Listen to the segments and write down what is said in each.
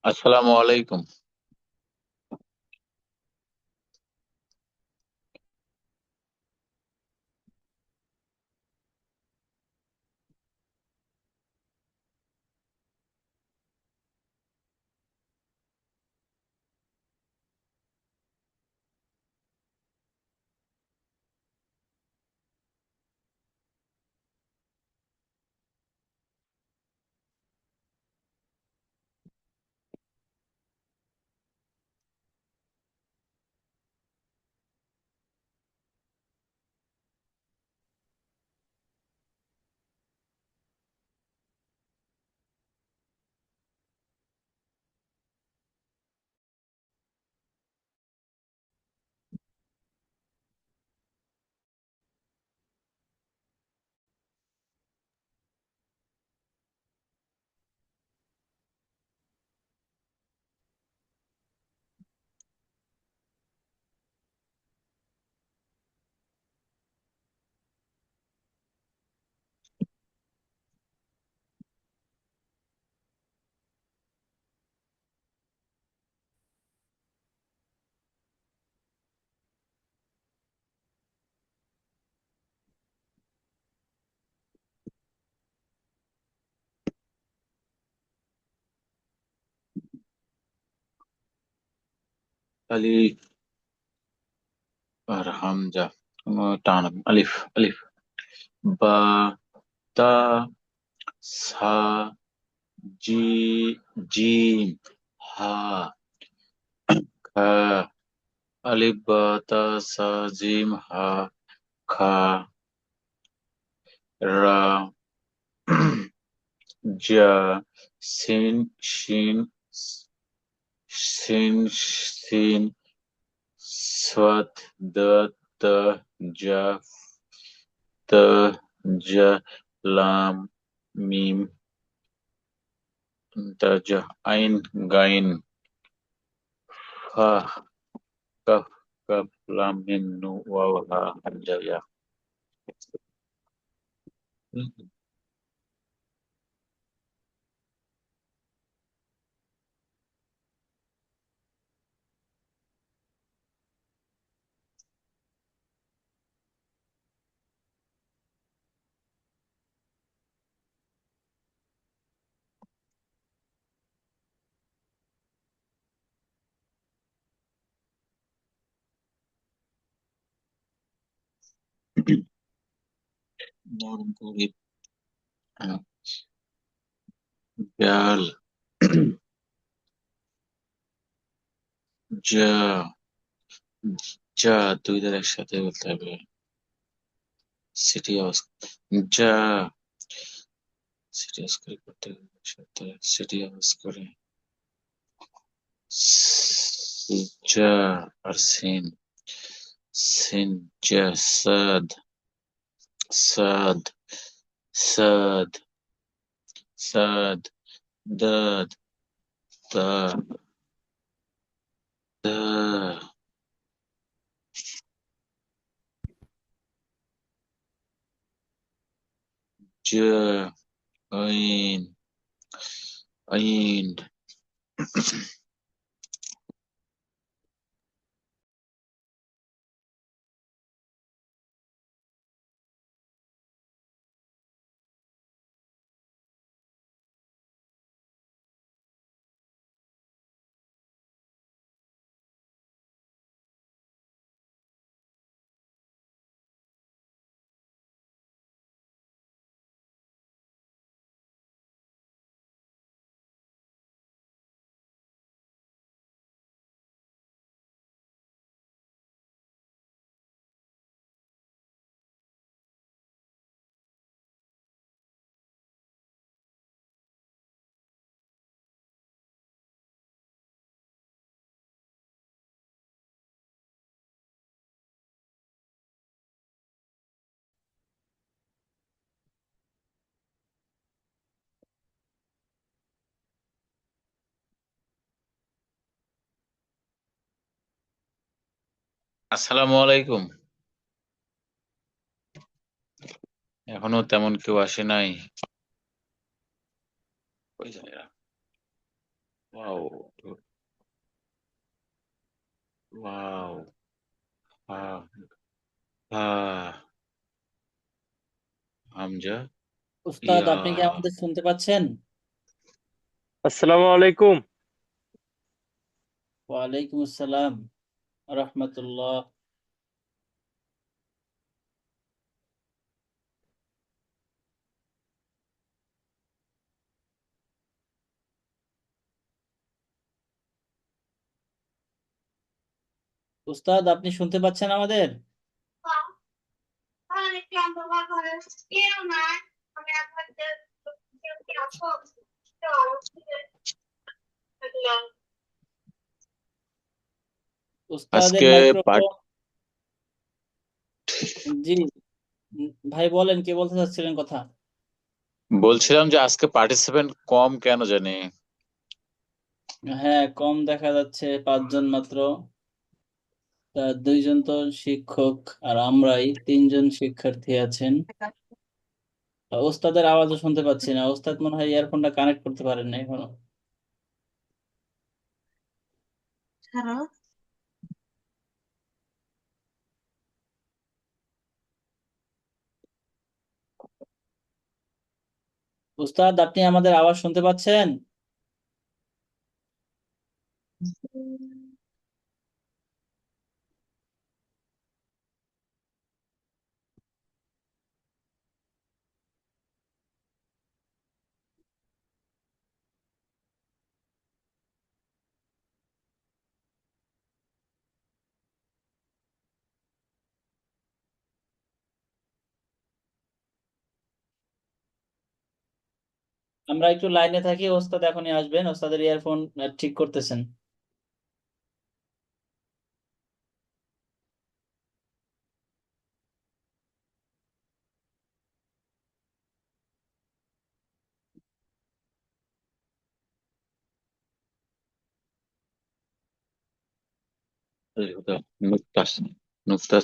আসসালামু আলাইকুম। আলিফ আর হামজা। টান আলিফ আলিফ। বা, তা, সা, জি, জিম, হা, খা। আলিফ বা তা সা জিম হা, খা, রা, জা, সিন, শিন, সিন, সিন, সাদ, দাত, তা, জা, তা, জা, লাম, মিম, তাজা, আইন, গাইন, ফা, কাফ, কাফ, লাম, মিম, নুন, ওয়াও, হা, হামজা, ইয়া। নরম করে, ডাল, যা, যা, দুই দ্বারা একসাথে বলতে হবে। সিটি আওয়াজ, যা, সিটি আওয়াজ করে করতে হবে একসাথে, সিটি আওয়াজ করে। যা আর সিন, সিন, যা, সাদ, সাদ, সাদ, সাদ, দাদ, দা, দা, যা, আইন, আইন। আসসালামু আলাইকুম। এখনো তেমন কেউ আসে নাই। কই যায় এরা? ওয়াও, ওয়াও, হ্যাঁ, হ্যাঁ, হামজা, উস্তাদ, ইয়া। আপনি কি আমাদের শুনতে পাচ্ছেন? আসসালামু আলাইকুম। ওয়ালাইকুম আসসালাম রহমতুল্লাহ। উস্তাদ, আপনি শুনতে পাচ্ছেন আমাদের? উস্তাদের আজকে পাঠ মাইক্রোফোন। জি। ভাই বলেন, কে বলতে চাচ্ছিলেন কথা? বলছিলাম যে আজকে পার্টিসিপেন্ট কম কেন জানি। হ্যাঁ, কম দেখা যাচ্ছে, 5 জন মাত্র। তা 2 জন তো শিক্ষক, আর আমরাই 3 জন শিক্ষার্থী আছেন। ওস্তাদের আওয়াজও শুনতে পাচ্ছি না। ওস্তাদ মনে হয় ইয়ারফোনটা কানেক্ট করতে পারেন না এখনো। উস্তাদ, আপনি আমাদের আওয়াজ শুনতে পাচ্ছেন? আমরা একটু লাইনে থাকি, ওস্তাদ এখনই আসবেন। ওস্তাদের ইয়ারফোন ঠিক করতেছেন। নুক্তা, নুক্তা,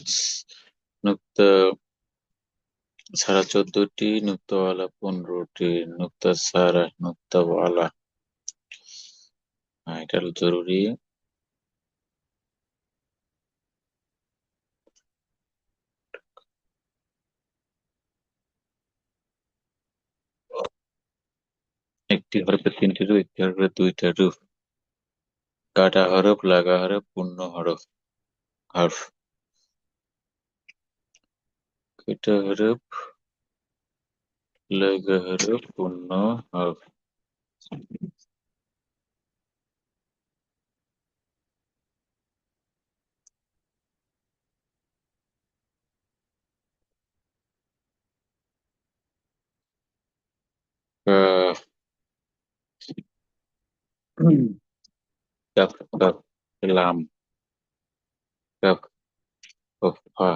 নুক্তা ছাড়া 14টি, নুক্তাওয়ালা 15টি, নুক্তা ছাড়া নুক্তাওয়ালা। হ্যাঁ, এটা জরুরি। একটি হরফে 3টি রূপ, একটি হরফে 2টা রূপ। কাটা হরফ, লাগা হরফ, পূর্ণ হরফ। হরফ, কেটা হরফ, লাগা হরফ, পূর্ণ হরফ। আহ, কাফ, কাফ, লাম, কাফ, কফ, ফা,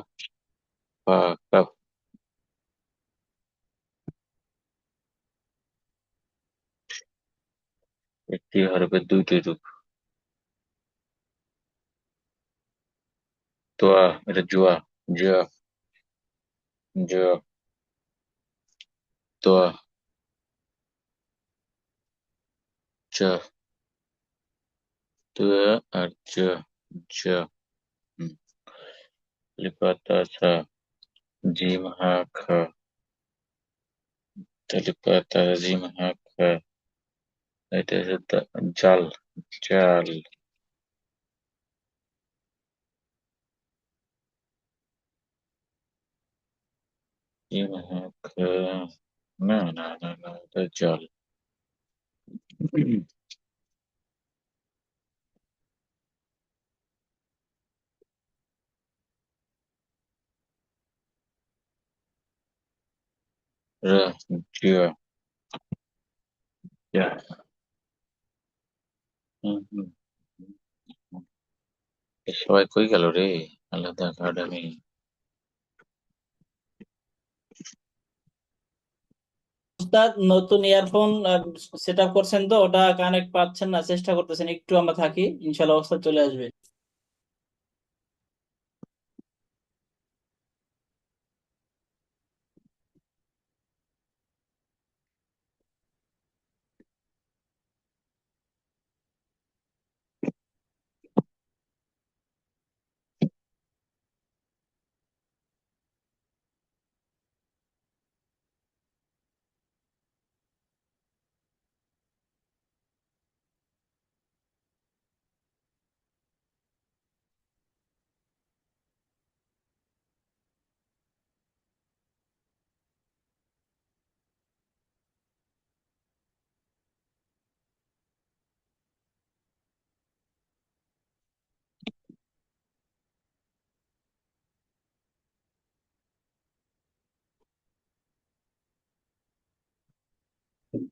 ফা, কাফ। একটি হরফে 2টি রূপ। তোয়া, এটা জুয়া, জুয়া, জুয়া, তোয়া, চা, তোয়া আর চা, চা। হুম। লিপাতা ছা, জিম হা খা, লিপাতা জিম হা খা। এটা হচ্ছে জাল, জাল, জিম হা খা। না, না, না, না, এটা জাল। রা, জিয়া, ইয়া। হুম, হুম, হুম। এ সবাই কই গেল রে? আলাদা একাডেমি। উস্তাদ, নতুন ইয়ারফোন সেট আপ করছেন তো, ওটা কানেক্ট পাচ্ছেন না, চেষ্টা করতেছেন। একটু আমরা থাকি, ইনশাল্লাহ ওস্তাদ চলে আসবে।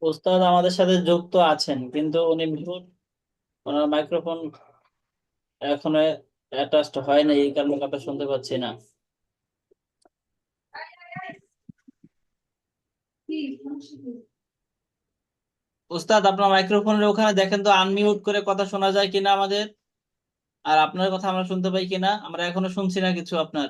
ওস্তাদ আমাদের সাথে যুক্ত আছেন, কিন্তু উনি মিউট, ওনার মাইক্রোফোন এখনো অ্যাটাচড হয় না, এই কারণে কথা শুনতে পাচ্ছি না। ওস্তাদ আপনার মাইক্রোফোনের ওখানে দেখেন তো আনমিউট করে কথা শোনা যায় কিনা আমাদের, আর আপনার কথা আমরা শুনতে পাই কিনা। আমরা এখনো শুনছি না কিছু আপনার।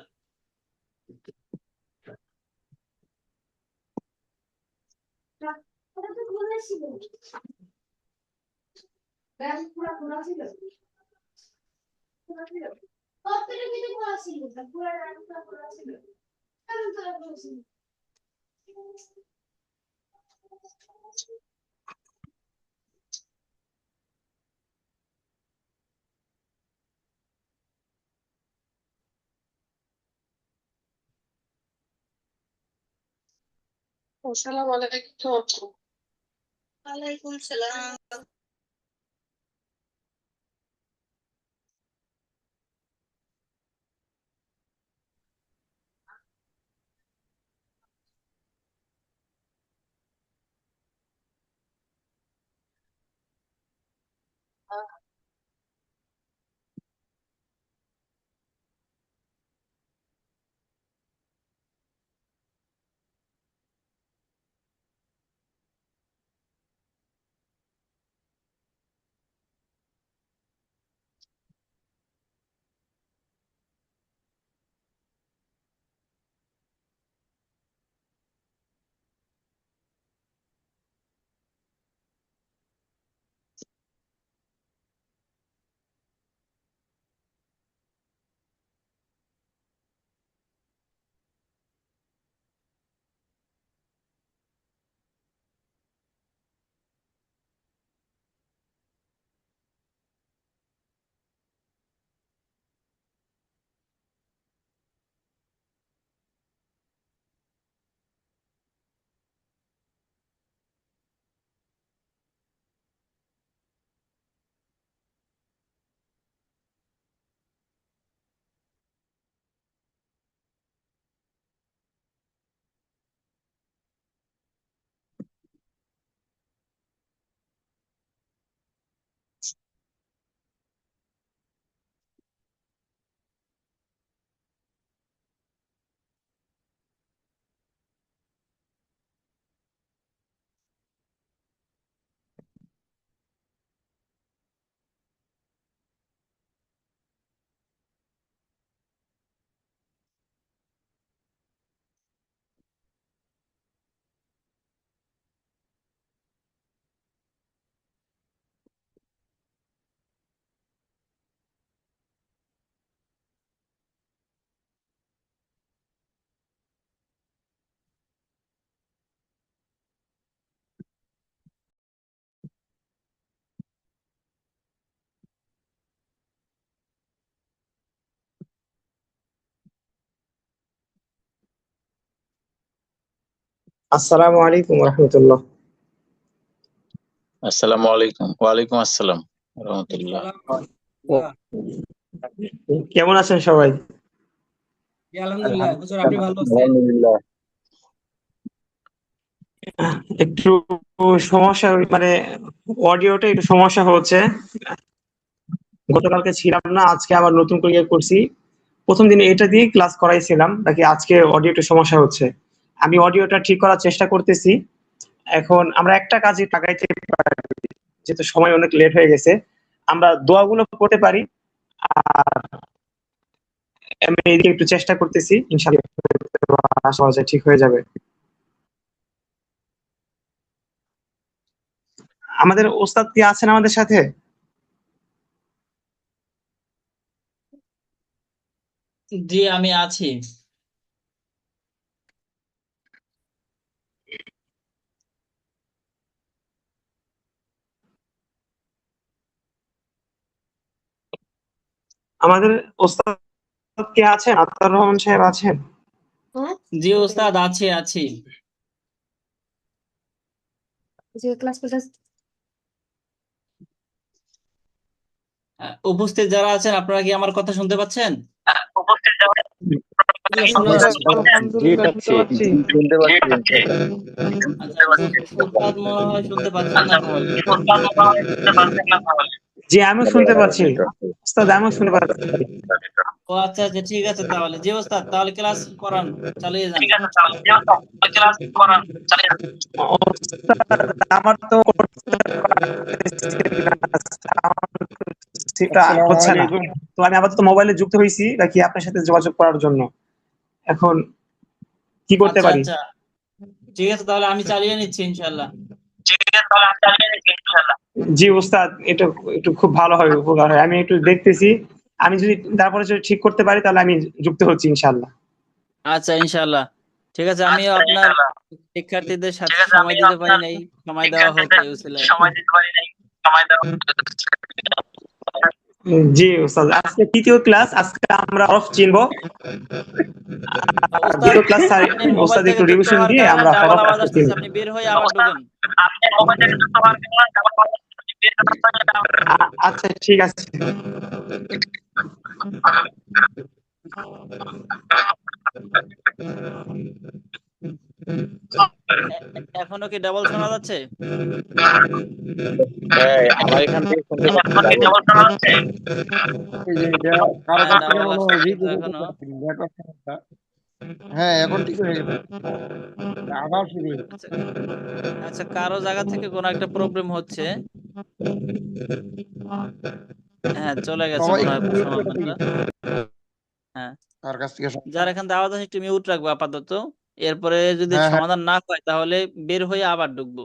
আসসালামু আলাইকুম। ওয়ালাইকুম সালাম। আসসালামু আলাইকুম রহমতুল্লাহ। আসসালামু আলাইকুম। ওয়ালাইকুম আসসালাম রহমতুল্লাহ। কেমন আছেন সবাই? আলহামদুলিল্লাহ, হুজুর আপনি ভালো আছেন? আলহামদুলিল্লাহ। একটু সমস্যা, মানে অডিওটা একটু সমস্যা হচ্ছে। গতকালকে ছিলাম না, আজকে আবার নতুন করে করছি। প্রথম দিন এটা দিয়ে ক্লাস করাইছিলাম, নাকি আজকে অডিওটা সমস্যা হচ্ছে। আমি অডিওটা ঠিক করার চেষ্টা করতেছি। এখন আমরা একটা কাজে লাগাইতে পারি, যেহেতু সময় অনেক লেট হয়ে গেছে। আমরা দোয়াগুলো করতে পারি, আর আমি এদিকে একটু চেষ্টা করতেছি, ইনশাআল্লাহ আশা করা যায় ঠিক হয়ে যাবে। আমাদের ওস্তাদ কি আছেন আমাদের সাথে? জি আমি আছি। আমাদের ওস্তাদ কে আছেন? আতাউর রহমান সাহেব আছেন? জি ওস্তাদ আছি আছি। যে ক্লাস করতে উপস্থিত যারা আছেন আপনারা কি আমার কথা শুনতে পাচ্ছেন? এগুলো শোনা জি যাচ্ছে? স্যার, আলহামদুলিল্লাহ শুনতে পাচ্ছি। শুনতে পাচ্ছি ইনশাআল্লাহ। আচ্ছা, উস্তাদ মনে হয় শুনতে পাচ্ছেন না তাহলে। জি আমিও তাহলে শুনতে আমার পাচ্ছি নেটওয়ার্ক ওস্তাদ, আমিও শুনতে পাচ্ছি। ও আচ্ছা আচ্ছা, ঠিক আছে তাহলে। জি ওস্তাদ, তাহলে ক্লাস করান, চালিয়ে যান। ওস্তাদ, আমার তো সেটা আসসালামু হচ্ছে না, আলাইকুম। তো আমি আপাতত মোবাইলে যুক্ত হয়েছি নাকি আপনার সাথে যোগাযোগ করার জন্য। এখন কি করতে আচ্ছা পারি? আচ্ছা, ঠিক আছে তাহলে আমি চালিয়ে নিচ্ছি ইনশাল্লাহ। জি ওস্তাদ, এটা একটু খুব ভালো হয়, উপকার হয়। আমি একটু দেখতেছি, আমি যদি তারপরে যদি ঠিক করতে পারি তাহলে আমি যুক্ত হচ্ছি ইনশাআল্লাহ। আচ্ছা ইনশাল্লাহ, ঠিক আছে। আমিও আপনার শিক্ষার্থীদের সাথে সময় দিতে পারি নাই, সময় দেওয়া হোক এই উসিলায়। জি ওস্তাদ, আজকে তৃতীয় ক্লাস, আজকে আমরা হরফ চিনবো। আর ওস্তাদ, দুটো ক্লাস স্যার আপনি মোবাইল ওস্তাদ থেকে একটু যুক্ত রিভিশন হওয়ার দিয়ে কারণে আমরা ডাবল হরফ আওয়াজ আজকে আসতেছে, চিনবো। আপনি বের হয়ে আবার ঢুকেন। আচ্ছা ঠিক আছে। এখনো কি ডাবল শোনা যাচ্ছে? হ্যাঁ, আমার এখান থেকে শুনতে পাচ্ছি ডাবল। এই যে এটা কারো হ্যাঁ, কাছ থেকে ডাবল মনে হয় আসতেছে তো রিজেক্ট এখনো। হচ্ছে, নেটওয়ার্ক সমস্যা। হ্যাঁ, এখন ঠিক হয়ে গেছে, আবার শুরু হয়েছে। আচ্ছা আচ্ছা, কারো জায়গা থেকে কোনো একটা প্রবলেম হচ্ছে। হ্যাঁ, চলে গেছে সবাই মনে একটু হয় মিউট করে সমাধানটা। দিই, হ্যাঁ, কার কাছ থেকে যার এখান থেকে আওয়াজ আসে একটু মিউট রাখবো আপাতত। এরপরে যদি হ্যাঁ হ্যাঁ, সমাধান না হয় তাহলে বের হয়ে আবার ঢুকবো।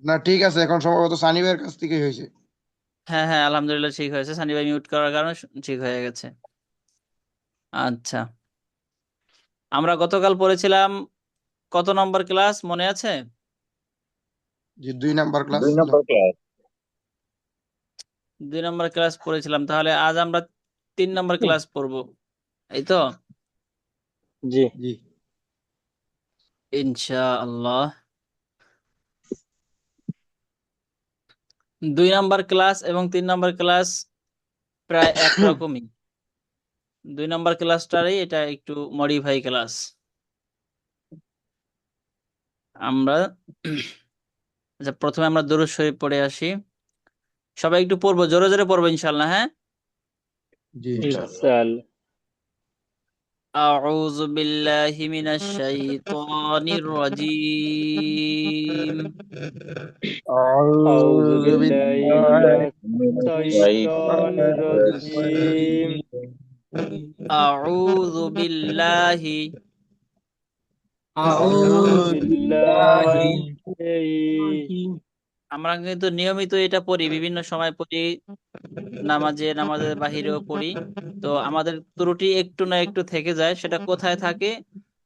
না ঠিক আছে, এখন সম্ভবত সানি ভাইয়ের কাছ থেকেই হয়েছে। হ্যাঁ হ্যাঁ, আলহামদুলিল্লাহ ঠিক হয়েছে, সানি ভাই মিউট করার কারণে ঠিক হয়ে গেছে। আচ্ছা, আমরা গতকাল পড়েছিলাম কত নম্বর ক্লাস মনে আছে? যে 2 নাম্বার ক্লাস 2 নম্বর ক্লাস। 2 নম্বর ক্লাস পড়েছিলাম, তাহলে আজ আমরা 3 নম্বর ক্লাস পড়বো, এই তো। জি। জি। ইনশাআল্লাহ 2 নম্বর ক্লাস এবং 3 নম্বর ক্লাস প্রায় একরকমই। 2 নম্বর ক্লাসটারই এটা একটু মডিফাই ক্লাস। আমরা আচ্ছা, প্রথমে আমরা দুরূদ শরীফ পড়ে আসি। সবাই একটু পড়বো, জোরে জোরে পড়বো ইনশাআল্লাহ। হ্যাঁ, জি ইনশাআল্লাহ। ইনশাআল্লাহ। أعوذ بالله من الشيطان الرجيم. أعوذ أعوذ بالله بالله من من الشيطان الشيطان الرجيم. أعوذ بالله أعوذ بالله. আমরা কিন্তু নিয়মিত এটা পড়ি, বিভিন্ন সময় পড়ি, নামাজের বাহিরেও পড়ি। তো আমাদের ত্রুটি একটু না একটু থেকে যায়, সেটা কোথায় থাকে?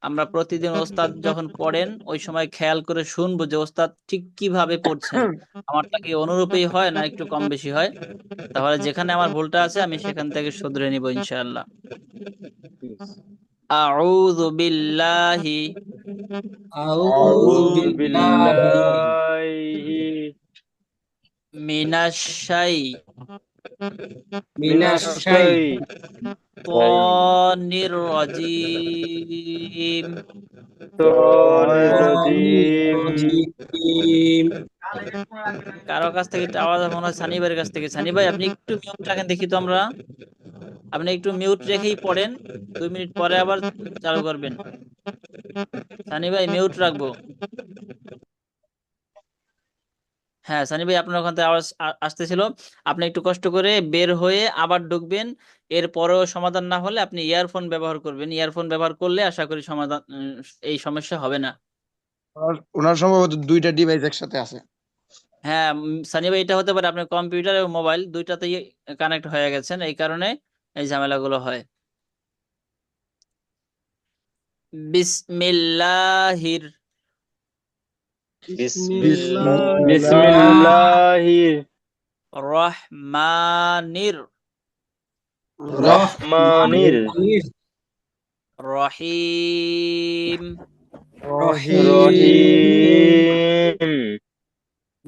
আমরা প্রতিদিন ওস্তাদ যখন পড়েন ওই সময় খেয়াল করে শুনবো যে ওস্তাদ ঠিক কিভাবে পড়ছেন, আমারটা কি অনুরূপই হয় না একটু কম বেশি হয়। তাহলে যেখানে আমার ভুলটা আছে আমি সেখান থেকে শুধরে নিব ইনশাআল্লাহ। আউযু বিল্লাহি أعوذ بالله মিনাশ من الشيطان রাজিম। الرجيم. কারো কাছ থেকে একটা আওয়াজ মনে হয় সানি ভাইয়ের কাছ থেকে। সানি ভাই, আপনি একটু মিউট রাখেন দেখি তো আমরা। আপনি একটু মিউট রেখেই পড়েন, 2 মিনিট পরে আবার চালু করবেন। সানি ভাই মিউট রাখবো। হ্যাঁ সানি ভাই, আপনার ওখান থেকে আওয়াজ আসতেছিল, আপনি একটু কষ্ট করে বের হয়ে আবার ঢুকবেন। এরপরেও সমাধান না হলে আপনি ইয়ারফোন ব্যবহার করবেন, ইয়ারফোন ব্যবহার করলে আশা করি সমাধান এই সমস্যা হবে না। ওনার সম্ভবত 2টা ডিভাইস একসাথে আছে। হ্যাঁ সানি ভাই, এটা হতে পারে আপনার কম্পিউটার এবং মোবাইল দুইটাতেই কানেক্ট হয়ে গেছেন, এই কারণে এই ঝামেলাগুলো হয়। বিসমিল্লাহির بسم الله রহমানির الرحمن রহিম। الرحيم.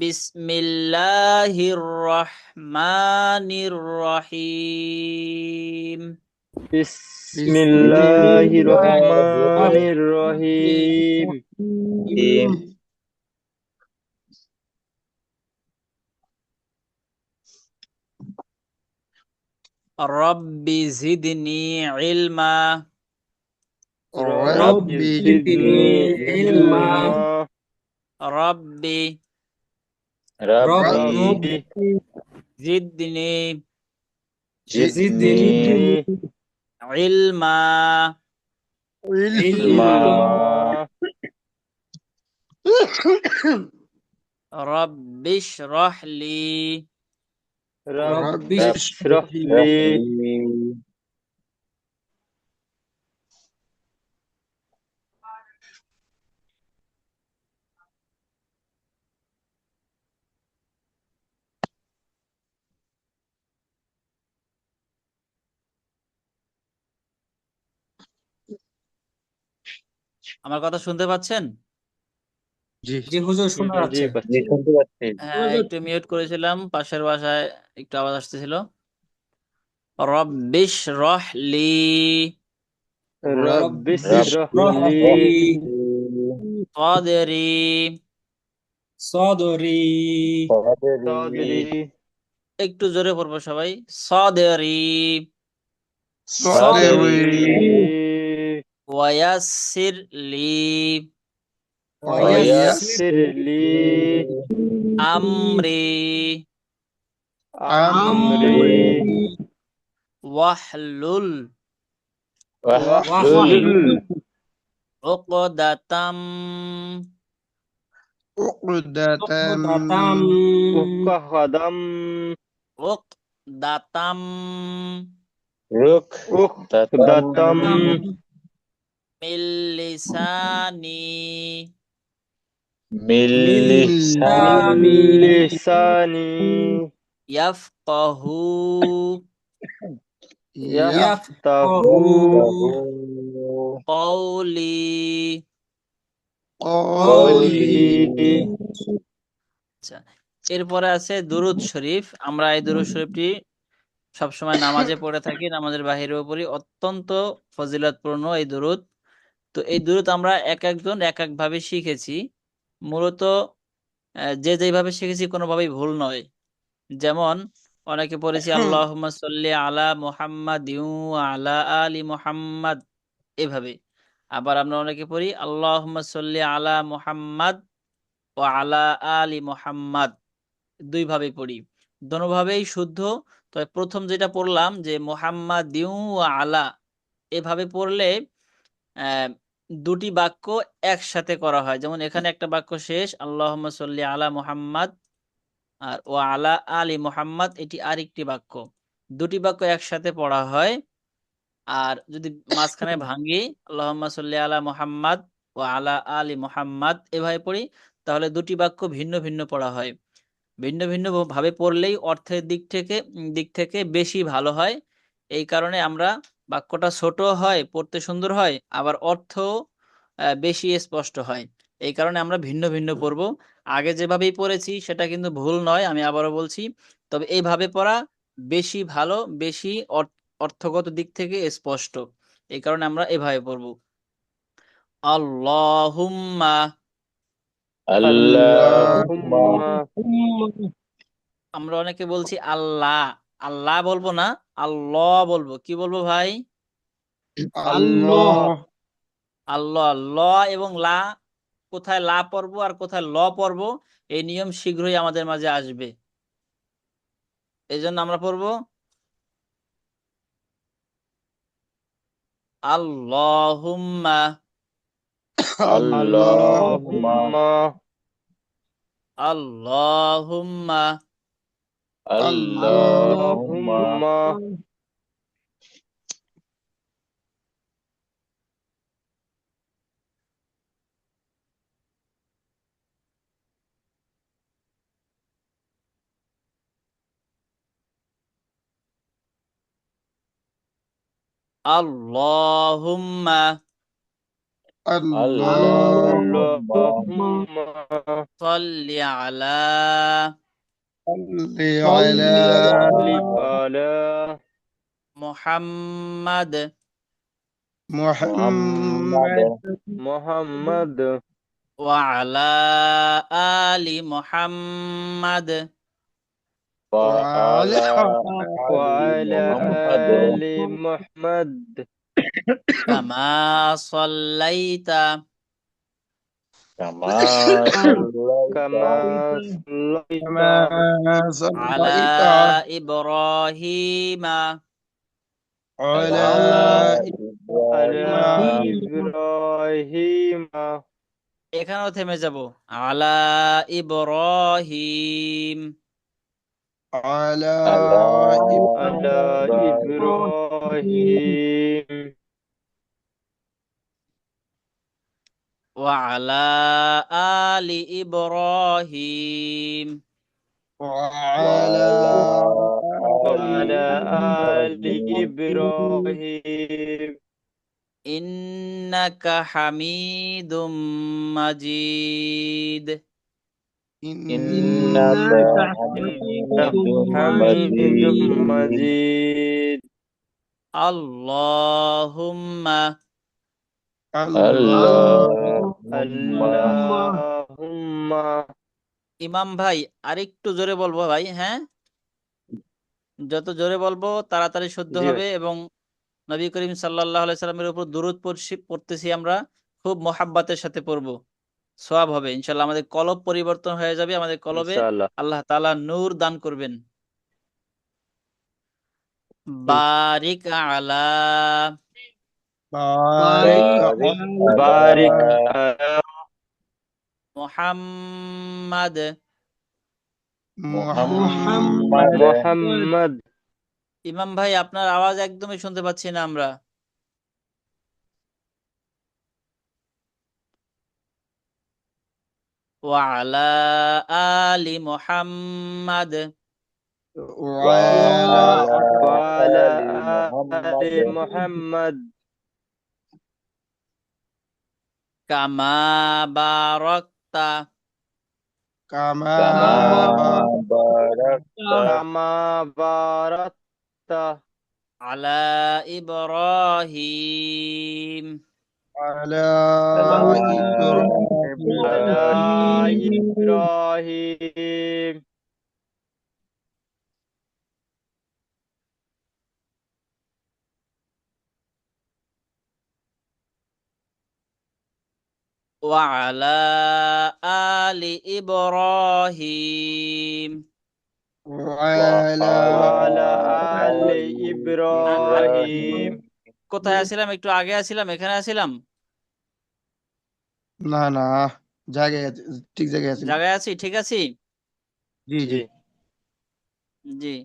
বিসমিল্লাহির রহমানির রহিম। বিসমিল্লাহির বিসমিল্লাহির রহমানির রহিম। রহিম। রব্বি জিদনি ইলমা। রব্বি রব্বি জিদনি ইলমা। ইলমা। রব্বি ربي রব্বি জিদনি زدني ইলমা। علما রব্বি ইশরাহ লি রব্বি رب ইশরাহ اشرح লি لي আমার কথা শুনতে পাচ্ছেন? জি জি হুজুর শোনা জি যাচ্ছে। পাচ্ছি। শুনতে পাচ্ছি। হ্যাঁ, একটু মিউট করেছিলাম, পাশের বাসায় একটু আওয়াজ আসতেছিল। রব্বি ইশরাহ লি রব্বি رب ইশরাহ রহ লি اشرح লি لي صدري সদরি صدري সাদরি একটু জোরে পড়বো সবাই। صدري صدري صدري সাদরি ويسر لي ওয়াইয়াসির ওয়াইয়াসসির ويسر লি لي أمري আমরি أمري واحلل واحلل ওয়াহলুল عقدة عقدة উকদাতাম উকাহাদাম عقدة عقدة উকদাতাম من لساني من من لساني মিল্লানি লিসানি يفقه ইয়াফতাহু ইয়াফকাহু قولي قولي কওলি। قولي আচ্ছা, এরপরে আছে দুরুদ শরীফ। আমরা এই দুরুদ শরীফটি সবসময় নামাজে পড়ে থাকি, নামাজের বাহিরেও পড়ি। অত্যন্ত ফজিলতপূর্ণ এই দুরুদ। তো এই দুরুদ আমরা এক একজন এক এক ভাবে শিখেছি। মূলত যে যেভাবে শিখেছি কোনোভাবেই ভুল নয়। যেমন অনেকে পড়েছি আল্লাহুম্মা সাল্লি আলা মুহাম্মাদ আলা আলি মুহাম্মাদ, এভাবে। আবার আমরা অনেকে পড়ি আল্লাহুম্মা সাল্লি আলা মুহাম্মাদ ও আলা আলি মুহাম্মাদ, দুই ভাবে পড়ি। দোনোভাবেই শুদ্ধ। তবে প্রথম যেটা পড়লাম যে মুহাম্মাদ আলা, এভাবে পড়লে আহ, দুটি বাক্য একসাথে করা হয়। যেমন এখানে একটা বাক্য শেষ আল্লাহুম্মা সাল্লি আলা মুহাম্মাদ, আর ও আলা আলি মুহাম্মাদ এটি আরেকটি বাক্য। দুটি বাক্য একসাথে পড়া হয়। আর যদি মাঝখানে ভাঙি আল্লাহুম্মা সাল্লি আলা মুহাম্মাদ ও আলা আলি মুহাম্মাদ এভাবে পড়ি, তাহলে দুটি বাক্য ভিন্ন ভিন্ন পড়া হয়। ভিন্ন ভিন্ন ভাবে পড়লেই অর্থের দিক থেকে বেশি ভালো হয়। এই কারণে আমরা বাক্যটা ছোট হয়, পড়তে সুন্দর হয়, আবার অর্থ বেশি স্পষ্ট হয়। এই কারণে আমরা ভিন্ন ভিন্ন পড়ব। আগে যেভাবেই পড়েছি সেটা কিন্তু ভুল নয়, আমি আবারও বলছি। তবে এইভাবে পড়া বেশি ভালো, বেশি অর্থগত দিক থেকে স্পষ্ট। এই কারণে আমরা এভাবে পড়ব। আল্লাহুম্মা, اللهم আল্লাহুম্মা আমরা অনেকে বলছি আল্লাহ। আল্লাহ বলবো না, আল্লাহ বলবো। কি বলবো ভাই? আল্লাহ الله আল্লাহ। ল এবং লা, কোথায় লা পড়বো আর কোথায় ল পড়বো, এই নিয়ম শীঘ্রই আমাদের মাঝে আসবে। এই জন্য আমরা পড়বো আল্লাহুম্মা, اللهم আল্লাহুম্মা আল্লাহুম্মা। اللهم আল্লাহুম্মা আল্লাহুম্মা, اللهم اللهم صل على صل صل على على محمد محمد محمد وعلى آل محمد وعلى وعلى محمد آل محمد كما صليت كما صليت كما صليت كما على صليت إبراهيم على على إبراهيم إبراهيم এখানেও থেমে যাব আলা ইব্রাহিম على على على إبراهيم إبراهيم وعلى آل إبراهيم وعلى وعلى آل إبراهيم إبراهيم إنك حميد مجيد إنك إنك حميد حميد مجيد مجيد اللهم اللهم اللهم ইমাম ভাই আরেকটু জোরে বলবো ভাই, হ্যাঁ যত জোরে বলবো তাড়াতাড়ি শুদ্ধ জি হবে ভাই এবং নবী করিম সাল্লাল্লাহু আলাইহি সাল্লামের উপর দুরূদ পড়তেছি আমরা, খুব মোহাব্বতের সাথে পড়বো, সওয়াব হবে ইনশাআল্লাহ। আমাদের কলব পরিবর্তন হয়ে যাবে, আমাদের কলবে ইনশাআল্লাহ আল্লাহ তাআলা নূর দান করবেন। বারিক আলা بارك بارك على على মুহাম্মাদ محمد محمد ইমাম ভাই আপনার আওয়াজ একদমই শুনতে পাচ্ছি না আমরা। ওয়ালা আলি মুহাম্মাদ وعلى وعلى آل محمد آل محمد কামা বারাকতা كما كما باركت كما باركت আলা ইব্রাহিম على على إبراهيم على إبراهيم إبراهيم وعلى آل إبراهيم وعلى وعلى آل آل إبراهيم কোথায় আছিলাম? একটু আগে আছিলাম, এখানে আছিলাম, না না জায়গায় আছে, ঠিক জায়গায় আছে। জায়গায় আছি, ঠিক আছি। জি জি জি জি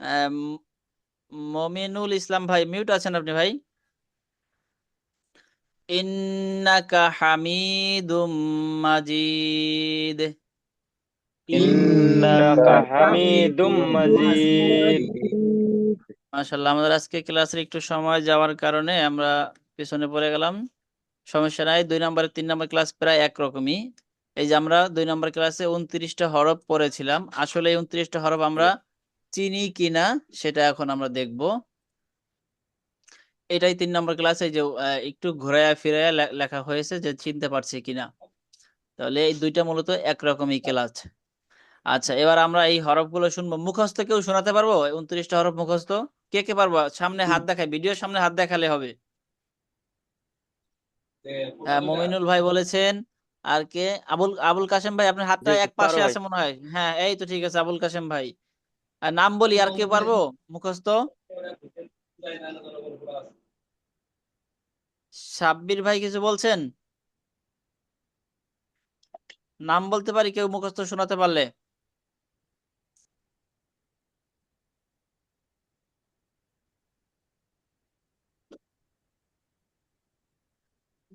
আম, মমিনুল ইসলাম ভাই মিউট আছেন আপনি ভাই। ইন্নাকা হামিদুম মাজিদ إنك حميد مجيد মাশাআল্লাহ। আমাদের আজকে ক্লাসের একটু সময় যাওয়ার কারণে আমরা পিছনে পড়ে গেলাম, সমস্যা নাই। 2 নম্বর 3 নম্বর ক্লাস প্রায় একরকমই। এই যে আমরা 2 নম্বর ক্লাসে 29টা হরফ পড়েছিলাম, আসলে এই 29টা হরফ আমরা চিনি কিনা সেটা এখন আমরা দেখব। এটাই 3 নম্বর ক্লাসে যে একটু ঘুরায়া ফিরায়া লেখা হয়েছে যে চিনতে পারছি কিনা। তাহলে এই দুইটা মূলত একরকমই ক্লাস। আচ্ছা, এবার আমরা এই হরফগুলো শুনবো। মুখস্থ কেউ শোনাতে পারবো 29টা হরফ মুখস্থ? কে কে পারবো? সামনে হাত দেখায়, ভিডিওর সামনে হাত দেখালে হবে। হ্যাঁ, মমিনুল ভাই বলেছেন। আর কে? আবুল আবুল কাশেম ভাই, আপনার হাতটা জি এক পারো পাশে ভাই আছে মনে হয়। হ্যাঁ, এই তো ঠিক আছে আবুল কাশেম ভাই। আর নাম বলি, আর কে পারবো মুখস্থ? সাব্বির ভাই কিছু বলছেন? নাম বলতে পারি কেউ মুখস্থ শোনাতে পারলে।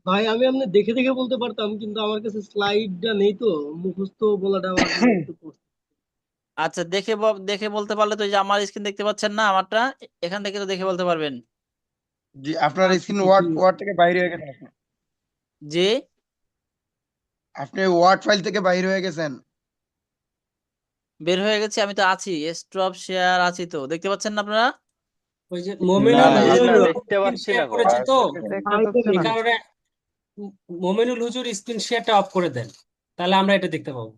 ভাই আমি আপনি দেখে দেখে বলতে পারতাম, কিন্তু আমার কাছে স্লাইডটা নেই তো, মুখস্থ বলাটা আমার জন্য একটু কষ্ট। আচ্ছা, দেখে বলতে পারলে তো, এই যে আমার স্ক্রিন দেখতে পাচ্ছেন না আমারটা, এখান থেকে তো দেখে বলতে পারবেন। জি আপনার আচ্ছা স্ক্রিন আচ্ছা, ওয়ার্ড ঠিক আছে। ওয়ার্ড থেকে বাইরে হয়ে গেছে। যে আপনি ওয়ার্ড ফাইল থেকে বাইরে হয়ে গেছেন। বের হয়ে গেছে, আমি তো আছি, স্টপ শেয়ার আছি, তো দেখতে পাচ্ছেন না আপনারা? ওই যে না মোমিনুল না হুজুর না, দেখতে স্ক্রিন পাচ্ছি শেয়ার না গো। করেছে তো, দেখা যাচ্ছে এই না। কারণে মোমিনুল হুজুর স্ক্রিন শেয়ারটা অফ করে দেন, তাহলে আমরা এটা দেখতে পাবো।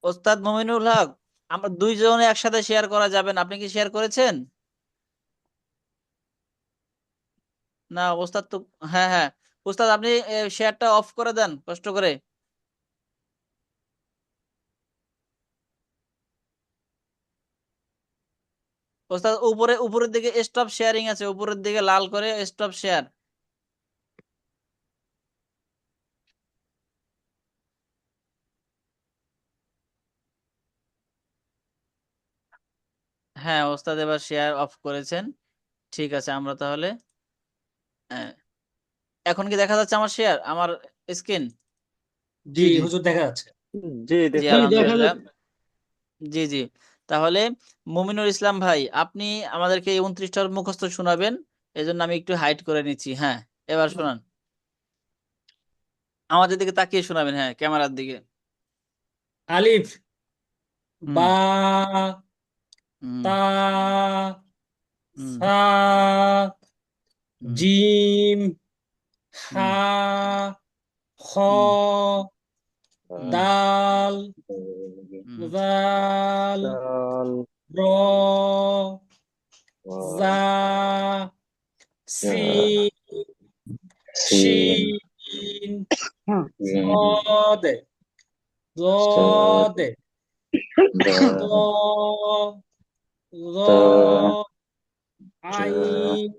ওস্তাদ মমিনুল হক, আমরা দুইজনে একসাথে শেয়ার করা যাবে না, আপনি কি শেয়ার করেছেন? না ওস্তাদ তো, হ্যাঁ হ্যাঁ, ওস্তাদ আপনি শেয়ারটা অফ করে দেন কষ্ট করে। ওস্তাদ উপরের দিকে স্টপ শেয়ারিং আছে, উপরের দিকে লাল করে স্টপ শেয়ার। হ্যাঁ ওস্তাদ এবার শেয়ার অফ করেছেন, ঠিক আছে। আমরা তাহলে আহ, এখন কি দেখা যাচ্ছে আমার শেয়ার, আমার স্ক্রিন? জি জি জি। হুজুর দেখা যাচ্ছে। জি, জি দেখতে জি পাচ্ছি। দেখা আলহামদুলিল্লাহ। যাচ্ছে। জি জি, তাহলে মুমিনুল ইসলাম ভাই, আপনি আমাদেরকে এই 29টার মুখস্থ শোনাবেন, এই জন্য আমি একটু হাইড করে নিচ্ছি। হ্যাঁ, এবার শোনান, আমাদের দিকে তাকিয়ে শোনাবেন, হ্যাঁ ক্যামেরার দিকে। আলিফ, হুম বা, হুম তা, হুম সা, হুম জিম, হা, হুম খ, হুম হুম দাল, হুম জাল, দাল, র, জা, সিন, সিন, শিন, সিন, صاد ضاد ط দাল, তা, ظا জা, عين আইন,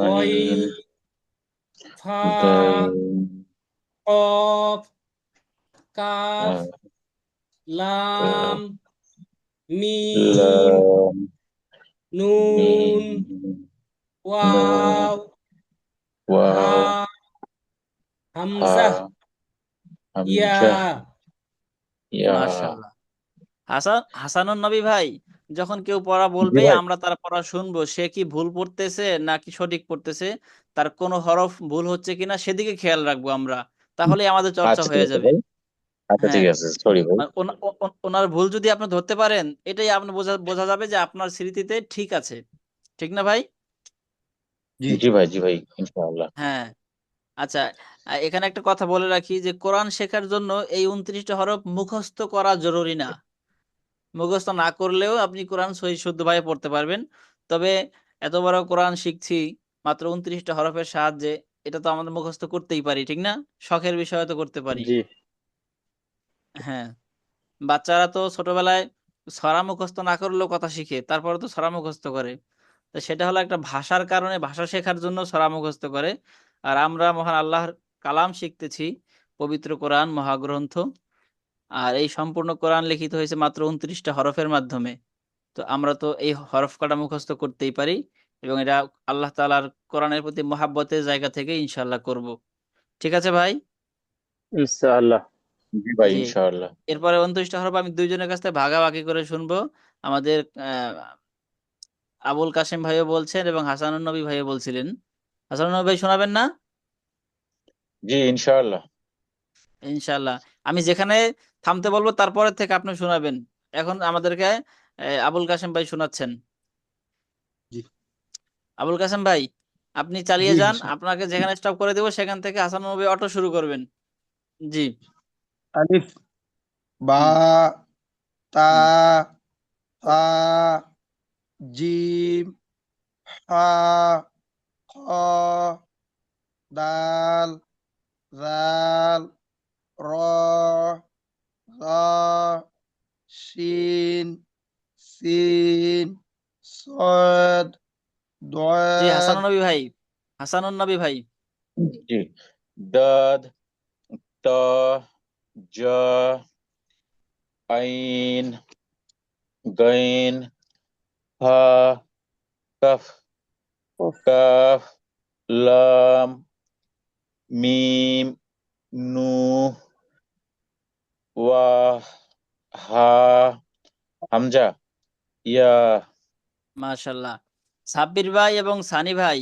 غين فا গাইন, قاف হা, كاف কাফ, لام ميم লাম, نون মিম, নুন, واو ওয়াও, ها হা, همزة হামজা, يا ইয়া। মাশাআল্লাহ। হাসানুন নবী ভাই, যখন কেউ পড়া জি বলবে ভাই। আমরা তার পড়া শুনবো, সে কি ভুল পড়তেছে নাকি সঠিক পড়তেছে, তার কোনো হরফ ভুল হচ্ছে কিনা সেদিকে খেয়াল রাখবো আমরা, তাহলে আমাদের চর্চা আচ্ছা ঠিক হয়ে আছে যাবে। ভাই। আচ্ছা হ্যাঁ, ঠিক আছে, সরি ভাই। ওনার ভুল যদি আপনি ধরতে পারেন, এটাই আপনি বোঝা বোঝা যাবে যে আপনার স্মৃতিতে ঠিক আছে, ঠিক না ভাই? জি জি ভাই, জি ভাই, ইনশাআল্লাহ। হ্যাঁ। আচ্ছা, এখানে একটা কথা বলে রাখি যে কোরআন শেখার জন্য এই 29টা হরফ মুখস্থ করা জরুরি না, মুখস্থ না করলেও আপনি কোরআন সহি শুদ্ধভাবে পড়তে পারবেন। তবে এত বড় কোরআন শিখছি মাত্র 29টা হরফের সাহায্যে, এটা তো আমাদের মুখস্থ করতেই পারি, ঠিক না? শখের বিষয়ে তো করতে পারি। জি। হ্যাঁ, বাচ্চারা তো ছোটবেলায় ছড়া মুখস্থ না করলেও কথা শিখে, তারপরে তো ছড়া মুখস্থ করে। তো সেটা হলো একটা ভাষার কারণে, ভাষা শেখার জন্য ছড়া মুখস্থ করে। আর আমরা মহান আল্লাহর কালাম শিখতেছি, পবিত্র কোরআন মহাগ্রন্থ। আর এই সম্পূর্ণ কোরআন লিখিত হয়েছে মাত্র 29টা হরফের মাধ্যমে। তো আমরা তো এই হরফ কটা মুখস্থ করতেই পারি, এবং এটা আল্লাহ তাআলার কোরআনের প্রতি মহাব্বতের জায়গা থেকে ইনশাল্লাহ করব। ঠিক আছে ভাই? ইনশাআল্লাহ। জি ভাই, জি, ইনশাআল্লাহ। এরপরে 29টা হরফ আমি দুইজনের কাছ থেকে ভাগাভাগি করে শুনবো। আমাদের আবুল কাশেম ভাইও বলছেন এবং হাসানুন নবী ভাইও বলছিলেন। হাসানুন নবী ভাই শোনাবেন না? জি ইনশাআল্লাহ। ইনশাল্লাহ। আমি যেখানে থামতে বলবো তারপরে থেকে আপনি শোনাবেন। এখন আমাদেরকে আবুল কাশেম ভাই শোনাচ্ছেন। জি আবুল কাশেম ভাই, আপনি চালিয়ে জি যান, ইনশাআল্লাহ। আপনাকে যেখানে স্টপ করে দেবো সেখান থেকে হাসানুন নবী অটো শুরু করবেন। জি। আলিফ, বা, হুম তা, হুম সা, জিম, হা, খ, দাল, জাল, র, রা, শিন, সিন, সদ, জি, দয়াদ, হাসানুন নবী ভাই, হাসানুন নবী ভাই। জি। দাদ, তা, জা, আইন, গাইন, হা, কাফ, উফ, কাফ, লাম, মিম, নূন, ওয়াও, হা, হামজা, ইয়া। মাশাল্লাহ। সাব্বির ভাই এবং সানি ভাই,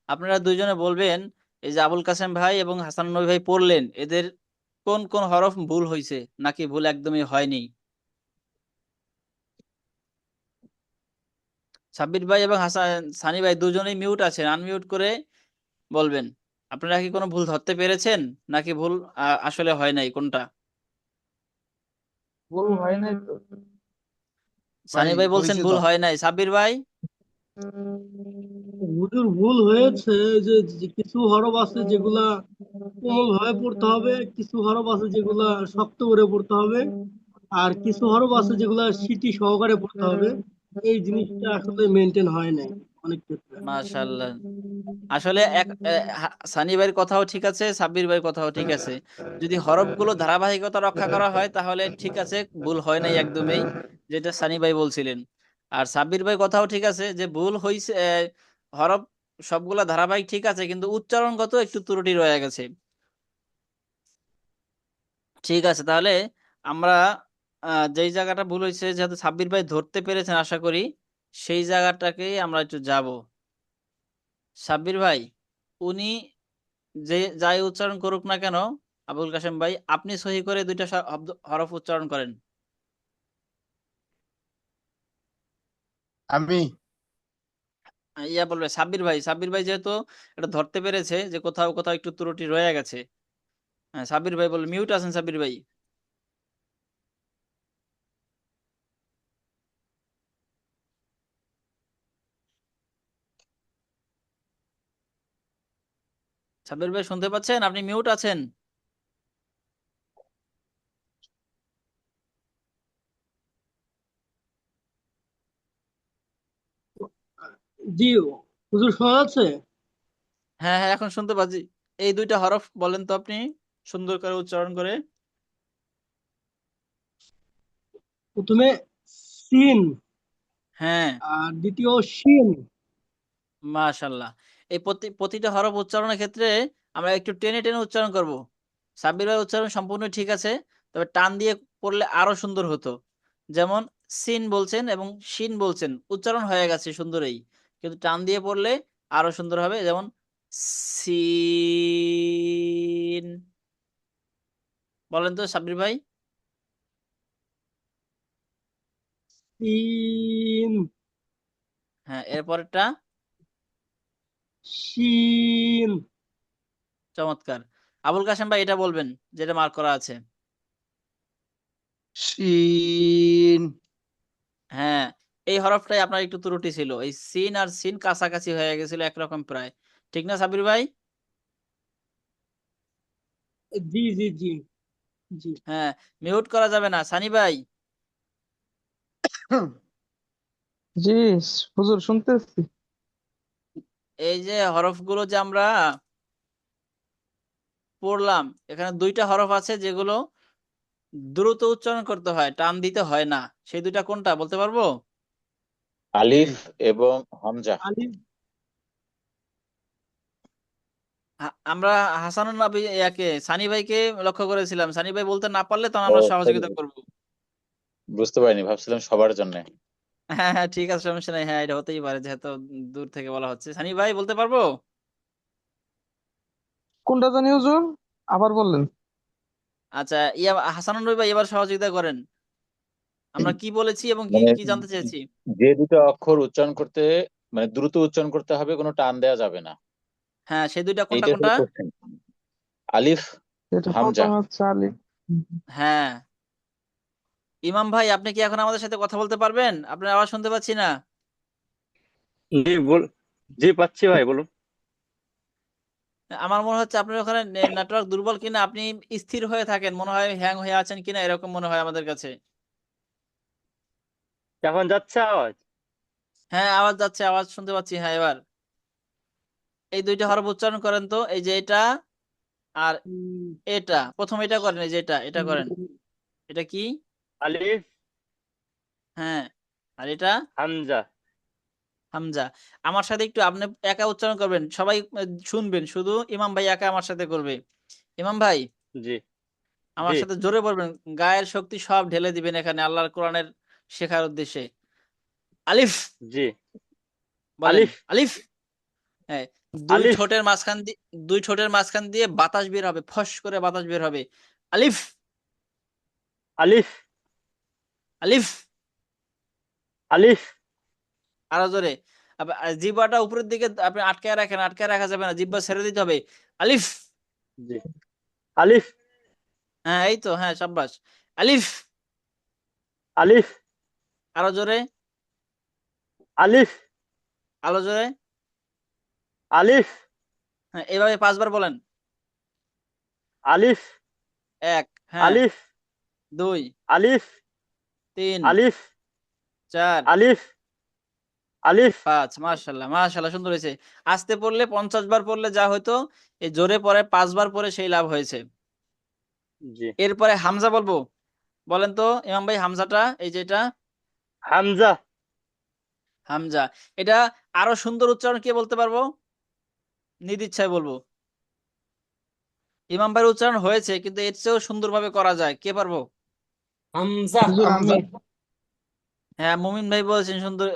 আপনারা দুইজনে বলবেন এই যে আবুল কাসেম ভাই এবং হাসান নবী ভাই পড়লেন, এদের কোন কোন হরফ ভুল হয়েছে নাকি ভুল একদমই হয়নি? সাব্বির ভাই এবং হাসান সানি ভাই দুজনেই মিউট আছেন, আনমিউট করে বলবেন। আপনারা কি কোনো ভুল ধরতে পেরেছেন নাকি ভুল আসলে হয় নাই, কোনটা? ভুল হয় নাই তো। সানি ভাই বলছেন হয়েছে ভুল তো। হয় নাই, সাব্বির ভাই? হুজুর ভুল হয়েছে, যে যে কিছু হরফ আছে যেগুলা কোমল ভাবে পড়তে হবে, কিছু হরফ আছে যেগুলা শক্ত করে পড়তে হবে, আর কিছু হরফ আছে যেগুলা সিটি সহকারে পড়তে হবে। এই জিনিসটা আসলে মেনটেন হয় নাই অনেক ক্ষেত্রে। মাশাআল্লাহ। আসলে সানি ভাইয়ের কথাও ঠিক আছে, সাব্বির ভাইয়ের কথাও ঠিক আছে। যদি হরফগুলো ধারাবাহিকতা রক্ষা করা হয় তাহলে ঠিক আছে, ভুল হয় নাই একদমই, যেটা সানি ভাই বলছিলেন। আর সাব্বির ভাই কথাও ঠিক আছে যে ভুল হইছে, হরফ সবগুলা ধারাবাহিক ঠিক আছে, কিন্তু উচ্চারণগত একটু ত্রুটি রয়ে গেছে। ঠিক আছে, তাহলে আমরা যেই জায়গাটা ভুল হয়েছে, যেহেতু সাব্বির ভাই ধরতে পেরেছেন আশা করি, সেই জায়গাটাকেই আমরা একটু যাব। সাব্বির ভাই, উনি যে যাই উচ্চারণ করুক না কেন, আবুল কাশেম ভাই আপনি সহি করে দুইটা হরফ উচ্চারণ করেন। আমি ইয়া বলবে সাব্বির ভাই, সাব্বির ভাই যেহেতু এটা ধরতে পেরেছে যে কোথাও কোথাও একটু ত্রুটি রয়ে গেছে। হ্যাঁ, সাব্বির ভাই বলে, মিউট আছেন সাব্বির ভাই। সাব্বির ভাই শুনতে পাচ্ছেন? আপনি মিউট আছেন। জি হুজুর, শোনা যাচ্ছে? হ্যাঁ হ্যাঁ, এখন শুনতে পাচ্ছি। এই দুইটা হরফ বলেন তো আপনি সুন্দর করে উচ্চারণ করে। প্রথমে সিন, হ্যাঁ, আর দ্বিতীয় শিন। মাশাল্লাহ। এই প্রতিটা হরফ উচ্চারণের ক্ষেত্রে আমরা একটু টেনে টেনে উচ্চারণ করব। সাব্বির ভাই উচ্চারণ সম্পূর্ণ ঠিক আছে, তবে টান দিয়ে পড়লে আরো সুন্দর হতো। যেমন সিন বলছেন এবং শিন বলছেন, উচ্চারণ হয়ে গেছে সুন্দরই, কিন্তু টান দিয়ে পড়লে আরো সুন্দর হবে। যেমন সিন, বলেন তো সাব্বির ভাই। সিন, হ্যাঁ, এরপরটা। শিন। চমৎকার। আবুল কাশেম ভাই এটা বলবেন যেটা মার্ক করা আছে। শিন। হ্যাঁ, এই হরফটাই আপনার একটু ত্রুটি ছিল, এই সিন আর সিন কাছাকাছি হয়ে গেছিল একরকম প্রায়। ঠিক না সাবির ভাই? জি জি জি জি। হ্যাঁ, মিউট করা যাবে না সানি ভাই। জি হুজুর শুনতেছি। এই যে হরফগুলো যে আমরা পড়লাম, এখানে দুইটা হরফ আছে যেগুলো দ্রুত উচ্চারণ করতে হয়, টান দিতে হয় না। সেই দুইটা কোনটা বলতে পারবো? আলিফ এবং হামজা। আলিফ। আমরা হাসানুন নবী ইয়াকে সানি ভাইকে লক্ষ্য করেছিলাম, সানি ভাই বলতে না পারলে তখন ও আমরা sorry, সহযোগিতা করব। বুঝতে পারিনি, ভাবছিলাম সবার জন্য। হ্যাঁ হ্যাঁ, ঠিক আছে, সমস্যা নাই। হ্যাঁ, এটা হতেই পারে যেহেতু দূর থেকে বলা হচ্ছে। সানি ভাই বলতে পারবো? কোনটা জানি হুজুর, আবার বললেন। আচ্ছা, ইয়া হাসানুন নবী ভাই এবার সহযোগিতা করেন। আমরা কি বলেছি এবং কি মানে কি জানতে চেয়েছি? যে দুটো অক্ষর উচ্চারণ করতে, মানে দ্রুত উচ্চারণ করতে হবে, কোনো টান দেওয়া যাবে না, হ্যাঁ, সেই দুইটা কোনটা এইটাই হলো কোনটা? কোশ্চেন। আলিফ, এটা হামজা। প্রথম হচ্ছে আলিফ। হ্যাঁ, ইমাম ভাই আপনি কি এখন আমাদের সাথে কথা বলতে পারবেন? আপনার আওয়াজ শুনতে পাচ্ছি না। জি বল। জি পাচ্ছি ভাই, বলুন। আমার মনে হচ্ছে আপনার ওখানে নেটওয়ার্ক দুর্বল কিনা, আপনি স্থির হয়ে থাকেন, মনে হয় হ্যাং হয়ে আছেন কিনা এরকম মনে হয় আমাদের কাছে। এখন যাচ্ছে আওয়াজ? হ্যাঁ, আওয়াজ যাচ্ছে, আওয়াজ শুনতে পাচ্ছি। হ্যাঁ, এবার এই দুইটা হরফ উচ্চারণ করেন তো, এই যে এটা আর এটা। প্রথম এটা করেন, এই যে এটা করেন। এটা কি? আলিফ, হ্যাঁ, আর এটা হামজা। হামজা। আমার সাথে একটু আপনি একা উচ্চারণ করবেন, সবাই শুনবেন, শুধু ইমাম ভাই একা আমার সাথে করবে। ইমাম ভাই জি আমার জি সাথে জোরে বলবেন, গায়ের শক্তি সব ঢেলে দিবেন এখানে আল্লাহর কোরআনের শেখার উদ্দেশ্যে। আলিফ জি। বলেন। আলিফ, আলিফ। হ্যাঁ, দুই আলিফ ঠোঁটের মাঝখান দিয়ে বাতাস বের হবে, ফস করে বাতাস বের হবে। আলিফ, আলিফ আলিফ। আলিফ আরো জোরে। জিহ্বাটা উপরের দিকে আপনি আটকায় রাখেন, আটকায় রাখা যাবে না, জিহ্বা ছেড়ে দিতে হবে। আলিফ। জি আলিফ হ্যাঁ, এই তো, হ্যাঁ, সাব্বাস। আলিফ। আলিফ আরো জোরে, আলিফ আরো জোরে। আলিফ হ্যাঁ, এভাবে 5 বার বলেন। আলিফ 1, হ্যাঁ, আলিফ 2, আলিফ 3, আলিফ 4, আলিফ আলিফ 5। মাশাআল্লাহ, মাশাআল্লাহ, সুন্দর হয়েছে। আস্তে পড়লে 50 বার পড়লে যা হতো, এই জোরে পড়ে 5 বার পড়ে সেই লাভ হয়েছে। জি এরপরে হামজা বলবো। বলেন তো ইমাম ভাই, হামজাটা, এই যে এটা হামজা হামজা, এটা আরো সুন্দর উচ্চারণ কে বলতে পারবো? নিজ ইচ্ছায় বলবো। ইমাম ভাইয়ের উচ্চারণ হয়েছে, কিন্তু এর চেয়েও সুন্দরভাবে করা যায়, কে পারবো? হামজা। হ্যাঁ, মুমিন ভাই বলছেন সুন্দর।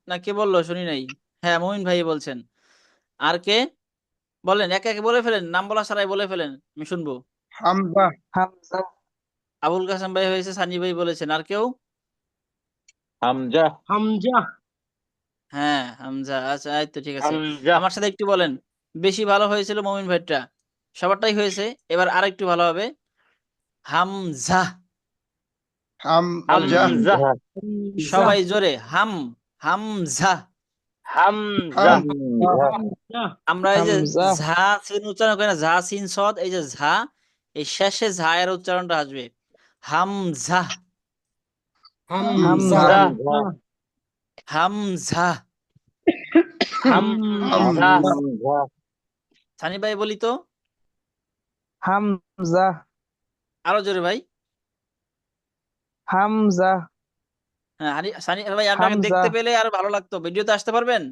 না, কে বললো শুনি নাই। হ্যাঁ, মুমিন ভাই বলছেন। আর কে? বলেন, একে একে বলে ফেলেন, নাম বলা ছাড়াই বলে ফেলেন, আমি শুনবো। হামজা। আবুল কাসেম ভাই হয়েছে, সানি ভাই বলেছেন, আর কেউ? হামজা। হামজা। হ্যাঁ, হামজা। আচ্ছা, এই তো ঠিক আছে। হামজা আমার সাথে একটু বলেন। বেশি ভালো হয়েছিল মমিন ভাইটা, সবারটাই হয়েছে, এবার আর একটু ভালো হবে। হামজা। হামজা। হামজা সবাই জোরে, হামজা। হামজা হামজা। আমরা এই যে ঝা সিন উচ্চারণ করি না, ঝা সিন সদ, এই যে ঝা, এই শেষে ঝা এর উচ্চারণটা আসবে। হামজা, হামজা। হামজা হামজা। হামজা হামজা। সানি ভাই বলি তো, হামজা আরো জোরে ভাই। হামজা হ্যাঁ, সানি ভাই, আপনাকে হামজা। দেখতে পেলে আরো ভালো লাগতো। ভিডিওতে আসতে পারবেন?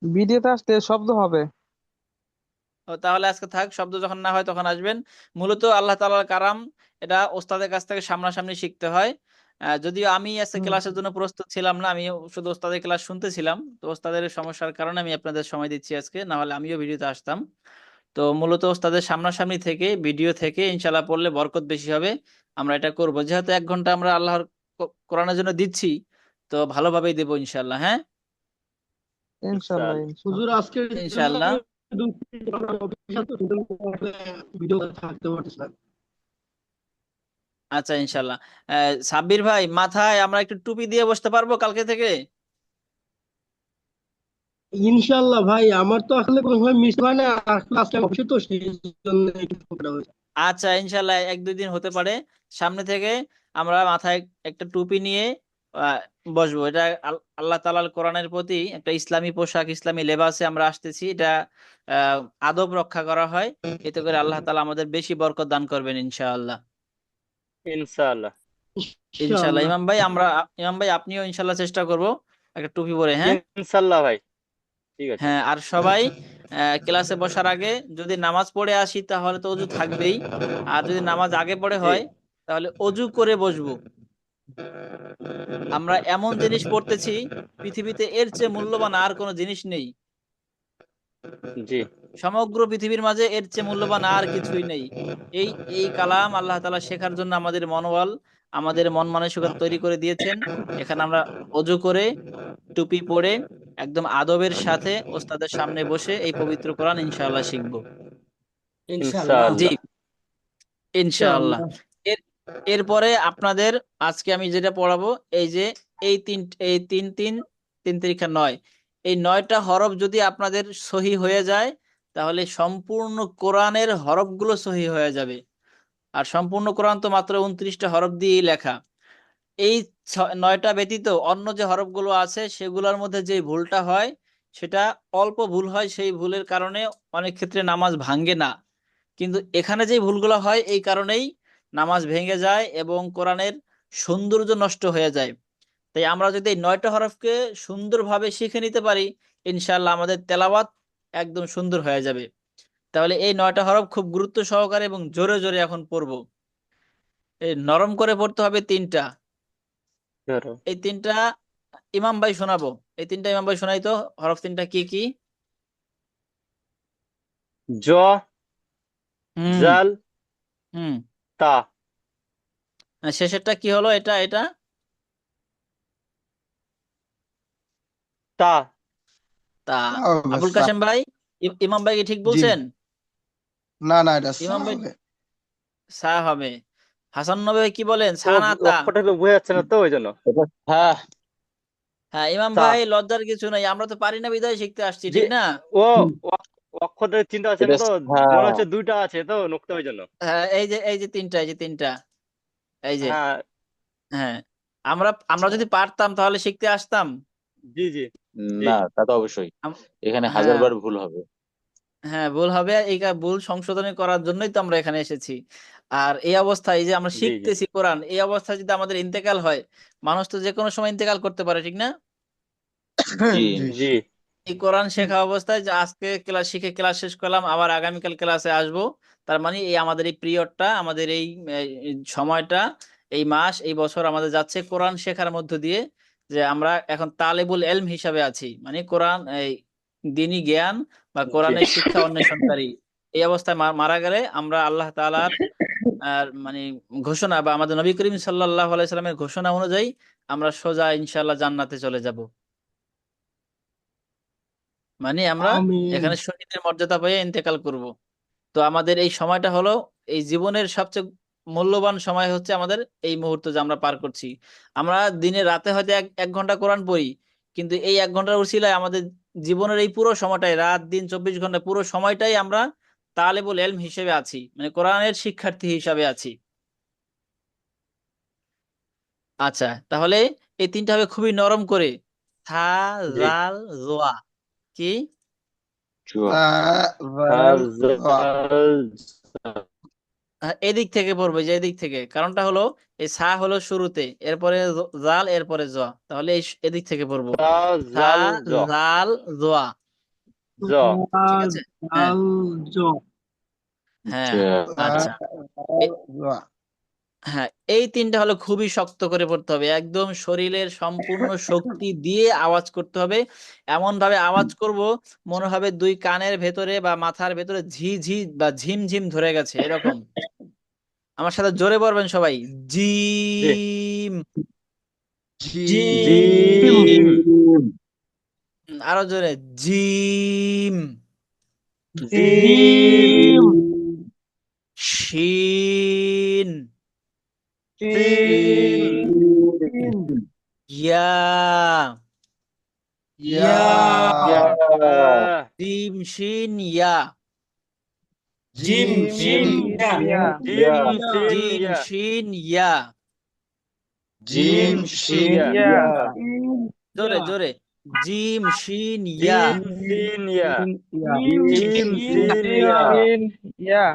ভিডিওতে আসতে শব্দ হবে। তাহলে আজকে থাক, শব্দ যখন না হয় তখন আসবেন। মূলত আল্লাহ তাআলার কারাম, এটা ওস্তাদের কাছ থেকে সামনাসামনি শিখতে হয়। যদিও আমি আজকে ক্লাসের জন্য প্রস্তুত ছিলাম না, আমি শুধু ওস্তাদের ক্লাস শুনতেছিলাম, তো ওস্তাদের সমস্যার কারণে আমি আপনাদের সময় দিচ্ছি আজকে, না হলে আমিও ভিডিওতে আসতাম। তো মূলত ওস্তাদের সামনাসামনি থেকে ভিডিও থেকে ইনশাল্লাহ পড়লে বরকত বেশি হবে। আমরা এটা করব, যেহেতু 1 ঘন্টা আমরা আল্লাহর কোরআনের জন্য দিচ্ছি, তো ভালোভাবেই দেবো ইনশাল্লাহ। হ্যাঁ, ইনশাল্লাহ ইনশাআল্লাহ হুজুর, ইনশাল্লাহ। আজকের জন্য ইনশাল্লাহ। ভিডিও থাকতে পারতেছে না। আচ্ছা, ইনশাল্লাহ। সাব্বির ভাই, মাথায় আমরা একটু টুপি দিয়ে বসতে পারবো কালকে থেকে? ইনশাল্লাহ ভাই, আমার তো আসলে কোনো সময় মিস হয় না, আসলে আজকে অফিসে তো সেই জন্য একটু ঝগড়া হয়েছে। আচ্ছা, ইনশাল্লাহ 1-2 দিন হতে পারে। সামনে থেকে আমরা মাথায় একটা টুপি নিয়ে আহ, বসবো। এটা আল্লাহ তাআলার কোরআনের প্রতি একটা ইসলামী পোশাক, ইসলামী লেবাসে আমরা আসতেছি। এটা আহ, আদব রক্ষা করা হয়, এতে করে আল্লাহ তাআলা আমাদের বেশি বরকত দান করবেন ইনশাআল্লাহ। ইনশাআল্লাহ ইনশাআল্লাহ। ইনশাল্লাহ। ইমাম ভাই, আপনিও ইনশাআল্লাহ চেষ্টা করবো একটা টুপি পরে। হ্যাঁ, ইনশাআল্লাহ ভাই, ঠিক আছে। হ্যাঁ। আর সবাই ক্লাসে বসার আগে যদি নামাজ পড়ে আসি তাহলে তো অজু থাকবেই, আর যদি নামাজ আগে পড়ে জি হয় তাহলে অজু করে বসবো। আমরা এমন জিনিস পড়তেছি, পৃথিবীতে এর চেয়ে মূল্যবান আর কোনো জিনিস নেই। জি সমগ্র পৃথিবীর মাঝে এর চেয়ে মূল্যবান আর কিছুই নেই। এই এই কালাম আল্লাহ তাআলা শেখার জন্য আমাদের মনোবল, আমাদের মন মানসিকতা তৈরি করে দিয়েছেন। এখানে আমরা অজু করে, টুপি পরে, একদম আদবের সাথে ওস্তাদের সামনে বসে এই পবিত্র কোরআন ইনশাআল্লাহ শিখবো। ইনশাল্লাহ। জি, ইনশাআল্লাহ ইনশাআল্লাহ। ইনশাল্লাহ। এর এরপরে আপনাদের আজকে আমি যেটা পড়াবো, এই যে এই তিন এই তিন তিন তিন তিরিখা 9, এই 9টা হরফ যদি আপনাদের সহি হয়ে যায়, তাহলে সম্পূর্ণ কোরআনের হরফগুলো সহি হয়ে যাবে। আর সম্পূর্ণ কোরআন তো মাত্র 29টা হরফ দিয়েই লেখা। এই 9টা ব্যতীত অন্য যে হরফগুলো আছে সেগুলোর মধ্যে যে ভুলটা হয়, সেটা অল্প ভুল হয়, সেই ভুলের কারণে অনেক ক্ষেত্রে নামাজ ভাঙ্গে না। কিন্তু এখানে যে ভুলগুলো হয় এই কারণেই নামাজ ভেঙে যায় এবং কোরআনের সৌন্দর্য নষ্ট হয়ে যায়। তাই আমরা যদি এই 9টা হরফকে সুন্দরভাবে শিখে নিতে পারি, ইনশাআল্লাহ আমাদের তেলাওয়াত একদম সুন্দর হয়ে যাবে। তাহলে এই 9টা হরফ খুব গুরুত্ব সহকারে এবং জোরে জোরে এখন পড়বো। এই নরম করে পড়তে হবে 3টা। ধরো এই 3টা ইমাম ভাই শোনাবো, এই তিনটা ইমাম ভাই শোনাই তো, হরফ তিনটা কি কি? জ, হুম জাল, হুম তা। শেষেরটা কি হলো? এটা এটা তা। তা। হবে আবুল সা। কাশেম ভাই, ইমাম ভাই কি ঠিক জি, বলছেন? না না, এটা সা ইমাম ভাই হবে। সা হবে। হাসান নবী ভাই কি বলেন, ও, সা না তা? অক্ষরটা একটু বোঝা যাচ্ছে না তো ওই জন্য। এটা হ্যাঁ। হ্যাঁ ইমাম তা। ভাই, লজ্জার কিছু নাই, আমরা তো পারি না বিধায় শিখতে আসছি, জি। ঠিক না? ও, অক্ষরের চিন্তা আছে এটা না তো, হ্যাঁ। মনে হচ্ছে দুইটা আছে তো নোক্তা ওই জন্য। হ্যাঁ এই যে তিনটা, এই যে তিনটা, এই যে। হ্যাঁ। হ্যাঁ, আমরা আমরা যদি পারতাম তাহলে শিখতে আসতাম। জি জি জি না, তা তো অবশ্যই। এখানে হ্যাঁ, 1000 বার ভুল হবে। হ্যাঁ ভুল হবে, এই ভুল সংশোধন করার জন্যই তো আমরা এখানে এসেছি। আর এই অবস্থায়, এই যে আমরা জি জি শিখতেছি কোরআন, এই অবস্থায় যদি আমাদের ইন্তেকাল হয়, মানুষ তো যে কোনো সময় ইন্তেকাল করতে পারে, ঠিক না? জি। জি। জি এই কোরআন শেখা অবস্থায় যে আজকে ক্লাস শিখে ক্লাস শেষ করলাম, আবার আগামীকাল ক্লাসে আসব, তার মানে এই আমাদের এই পিরিয়ডটা, আমাদের এই সময়টা, এই মাস, এই বছর আমাদের যাচ্ছে কোরআন শেখার মধ্য দিয়ে। যে আমরা এখন তালেবুল এলম হিসাবে আছি, মানে কোরআন, এই দ্বীনি জ্ঞান বা জি কোরআনের শিক্ষা অন্বেষণকারী। এই অবস্থায় মারা গেলে আমরা আল্লাহ তাআলার আর মানে ঘোষণা, বা আমাদের নবী করিম সাল্লাল্লাহু আলাইহি সাল্লামের ঘোষণা অনুযায়ী আমরা সোজা ইনশাআল্লাহ জান্নাতে চলে যাব। মানে আমরা আমিন। এখানে শহীদের মর্যাদা পেয়ে ইন্তেকাল করব। তো আমাদের এই সময়টা হলো এই জীবনের সবচেয়ে মূল্যবান সময়, হচ্ছে আমাদের এই মুহূর্ত যে আমরা পার করছি। আমরা দিনে রাতে হয়তো এক এক ঘন্টা কোরআন পড়ি, কিন্তু এই এক ঘন্টার উসিলায় আমাদের জীবনের এই পুরো সময়টাই, রাত দিন 24 ঘন্টা, পুরো সময়টাই আমরা তালেবুল এলম হিসেবে আছি, মানে কোরআনের শিক্ষার্থী হিসাবে আছি। আচ্ছা, তাহলে এই তিনটা হবে খুবই নরম করে, থা, জি। জাল, জোয়া। কি? চুয়া। সা, জাল, ওয়া। এদিক থেকে পড়বে, যে এদিক থেকে, কারণটা হলো এই সা হলো শুরুতে, এরপরে জাল, এরপরে জ, তাহলে এদিক থেকে পড়বো। তা, সা, জাল, জ। জাল, জোয়া। জ। ঠিক আজ আছে। হ্যাঁ আল জ। হ্যাঁ। চুয়া। সা, আচ্ছা। জাল, এ- ওয়া। হ্যাঁ, এই তিনটা হলো খুবই শক্ত করে পড়তে হবে, একদম শরীরের সম্পূর্ণ শক্তি দিয়ে আওয়াজ করতে হবে। এমন ভাবে আওয়াজ করব, মনে হবে দুই কানের ভেতরে বা মাথার ভেতরে ঝি ঝি বা ঝিমঝিম ধরে গেছে, এরকম। আমার সাথে জোরে পড়বেন সবাই, জি। জিম। Gym, gym. আরো জোরে, জিম। জিম। জিম, শিন। সিন। জিম, ইয়া। ইয়া, জিম শিন ইয়া। জিম, শিন, ইয়া। জিম ইয়া, সিন জিম ইয়া। শিন ইয়া। জিম জিম, সিন শিন, ইয়া। ইয়া। ইম, জোরে ইয়া, জোরে, জিম শিন ইয়া। জিম সিন ইয়া। শিন, ইয়া। ইম, জিম শিন, সিন ইয়া, ইয়া। ইয়া,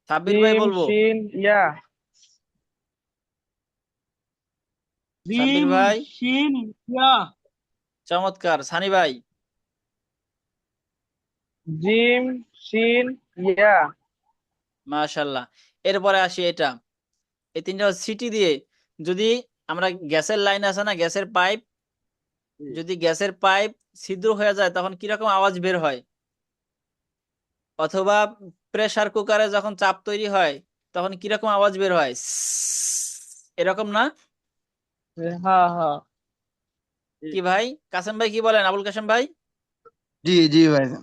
সাব্বির ভাই জিম বলবো। শিন ইয়া, সাব্বির জিম, ভাই, শিন, ইয়া, চমৎকার। সানি ভাই, জিম শিন ইয়া। মাশাল্লাহ। এরপরে আসি এটা, এই তিনটা সিটি দিয়ে, যদি আমরা গ্যাসের লাইন আছে না, গ্যাসের পাইপ, যদি গ্যাসের পাইপ ছিদ্র হয়ে যায় তখন কিরকম আওয়াজ বের হয়? অথবা প্রেসার কুকারে যখন চাপ তৈরি হয় তখন কিরকম আওয়াজ বের হয়? এরকম না? হ্যাঁ হ্যাঁ। কি ভাই, কাসেম ভাই কি বলেন, আবুল কাসেম ভাই? জি জি ভাইজান।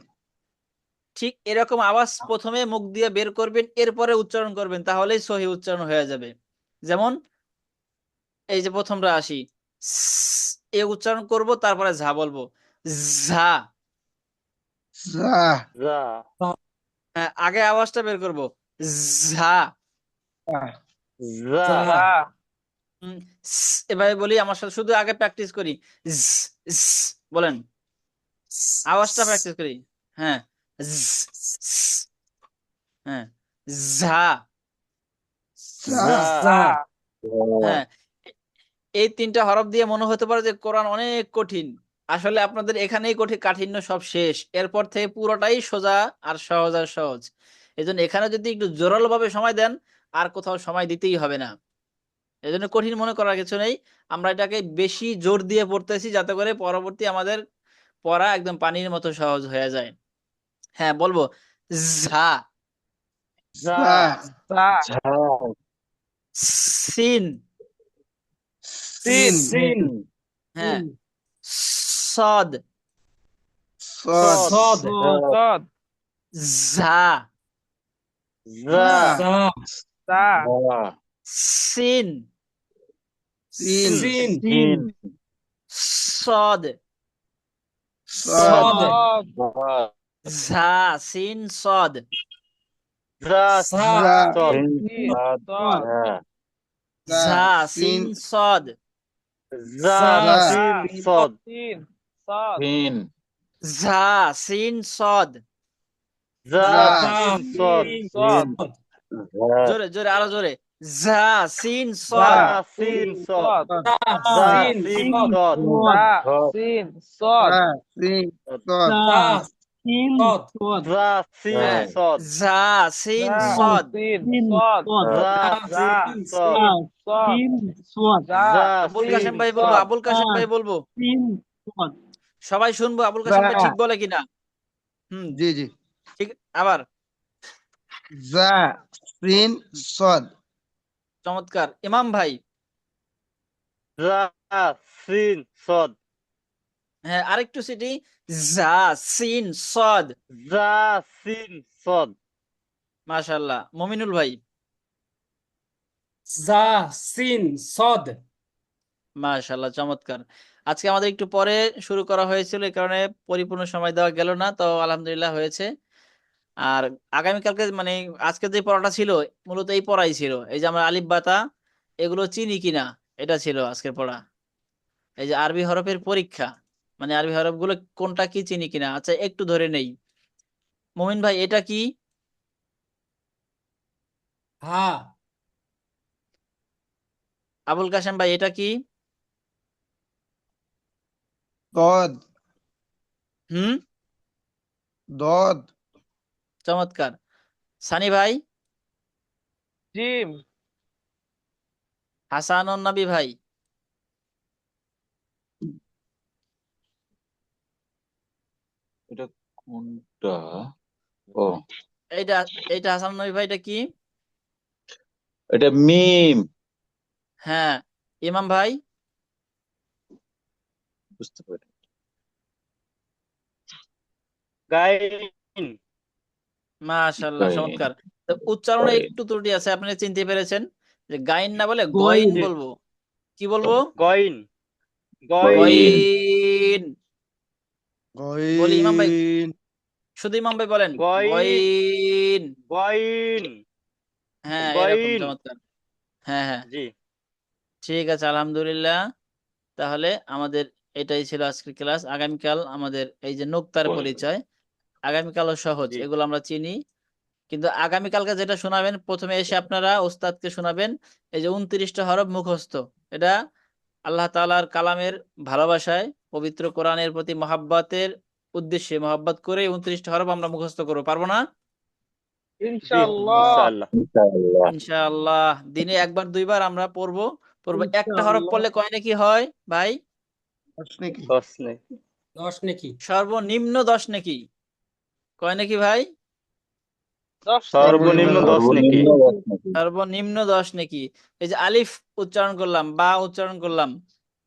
ঠিক এরকম আওয়াজ প্রথমে মুখ দিয়ে বের করবেন, এরপরে উচ্চারণ করবেন, তাহলেই সহি উচ্চারণ হয়ে যাবে। যেমন এই যে প্রথমটা আসি, এ উচ্চারণ করব, তারপরে ঝা বলবো, ঝা। সা, যা। আগে আওয়াজটা বের করব, ঝা। যা। যা। এভাবে বলি, আমার সাথে শুধু আগে প্র্যাকটিস করি, জ, জ, বলেন, আওয়াজটা প্র্যাকটিস করি। হ্যাঁ, জ, জ, হ্যাঁ, ঝা। সা, যা। যা। হ্যাঁ, এই তিনটা হরফ দিয়ে মনে হতে পারে যে কোরআন অনেক কঠিন। আসলে আপনাদের এখানেই কঠিন, কাঠিন্য সব শেষ, এরপর থেকে পুরোটাই সোজা আর সহজ আর সহজ। এই জন্য এখানে যদি একটু জোরালো ভাবে সময় দেন, আর কোথাও সময় দিতেই হবে না। এই জন্য কঠিন মনে করার কিছু নেই, আমরা এটাকে বেশি জোর দিয়ে পড়তেছি যাতে করে পরবর্তী আমাদের পড়া একদম পানির মতো সহজ হয়ে যায়। হ্যাঁ বলবো, ঝা, ঝা, সা, ঝা, সিন, সিন, সিন, হ্যাঁ, সদ, সদ, সদ, সদ, ঝা, যা, সা, ঝা, সিন, সিন, সিন, সদ, সদ, সদ, ঝা, ঝা, সিন, সদ, যা, ঝা, সদ, সিন, সিন, সাদ, সদ, ঝা, ঝা, সিন, সিন, সদ, যা, ঝা, সিন, সদ, সিন, সদ, সিন, ঝা, সিন, সদ, যা, ঝা, সিন, সদ, সিন, সিন, সদ, ঝা, জোরে জোরে আরো জোরে, ঝা, সিন, যা, সদ, যা, সিন, সদ, সদ, যা, সিন, সিন, সদ, যা, ঝা, সিন, সদ, ঝা, সিন, সদ, সিন সদ যা, সিন, হ্যাঁ, সদ, ঝা, সিন, যা, সদ, সিন, সিন সদ, সদ যা, যা, সিন, সদ, সিন, সদ, সিন সদ যা, যা, আবুল সিন, কাশেম ভাই বলবো, সদ, আবুল কাশেম ভাই বলবো, সিন সদ সবাই শুনবো আবুল ঝা, কাশেম ভাই ঠিক বলে কিনা। জি জি, ঠিক, আবার, ঝা, সিন, সদ, চমৎকার। ইমাম ভাই, যা, সিন, সদ, হ্যাঁ আরেকটু সিটি, ঝা, সিন, সদ, যা, সিন, সদ, মাশাআল্লাহ। মমিনুল ভাই, যা সিন সদ মাশাআল্লাহ, চমৎকার। আজকে আমাদের একটু পরে শুরু করা হয়েছিল, এই কারণে পরিপূর্ণ সময় দেওয়া গেল না, তো আলহামদুলিল্লাহ হয়েছে। আর আগামীকালকে মানে আজকে যে পড়াটা ছিল মূলত এই পড়াই ছিল, এই যে আমরা আলিফ বাতা এগুলো চিনি কিনা, এটা ছিল আজকের পড়া। এই যে আরবি হরফের পরীক্ষা, মানে আরবি হরফ গুলো কোনটা কি চিনি কিনা। আচ্ছা একটু ধরে নেই, মুমিন ভাই এটা কি? হা আবুল কাশেম ভাই এটা কি? দদ, হুম, দদ, চমৎকার। সানি ভাই, জিম, হাসানুন নবী ভাই, এটা কোনটা? ও, এইটা এইটা হাসানুন নবী ভাই এটা কি? এটা মিম। হ্যাঁ, ইমাম ভাই, বুঝতে পারি। গাইন, মাশাআল্লাহ, গাইন, চমৎকার। তো উচ্চারণে গাইন, একটু ত্রুটি আছে, আপনারা চিনতে পেরেছেন, যে গাইন না বলে গইন গইন বলবো। কি বলবো? গইন, গইন, গইন, গইন। বলি ইমাম ভাই, গইন, শুধু ইমাম ভাই বলেন, গইন, গইন। গইন, হ্যাঁ এরকম, গইন, চমৎকার। হ্যাঁ হ্যাঁ, জি, ঠিক আছে, আলহামদুলিল্লাহ। তাহলে আমাদের এটাই ছিল আজকের ক্লাস। আগামীকাল আমাদের এই যে নুক্তার গইন। পরিচয়, আগামীকালও সহজ, জি, এগুলো আমরা চিনি। কিন্তু আগামীকালকে যেটা শোনাবেন, প্রথমে এসে আপনারা ওস্তাদকে শোনাবেন এই যে 29টা হরফ মুখস্থ। এটা আল্লাহ তাআলার কালামের ভালোবাসায়, পবিত্র কোরআনের প্রতি মহাব্বতের উদ্দেশ্যে মহাব্বত করে 29টা হরফ আমরা মুখস্থ করবো, পারবো না? জি, ইনশাআল্লাহ, ইনশাআল্লাহ, ইনশাআল্লাহ। ইনশাআল্লাহ। দিনে একবার দুইবার আমরা পড়বো। একটা হরফ ইনশাআল্লাহ পড়লে কয় নাকি হয় ভাই? দশ নাকি, দশ নেই, 10 নাকি সর্বনিম্ন 10 নাকি। কয় নাকি ভাই? 10 সর্বনিম্ন সর্বনিম্ন 10 নাকি, সর্বনিম্ন 10 নাকি। সর্বনিম্ন 10 নাকি। এই যে আলিফ উচ্চারণ করলাম, বা উচ্চারণ করলাম,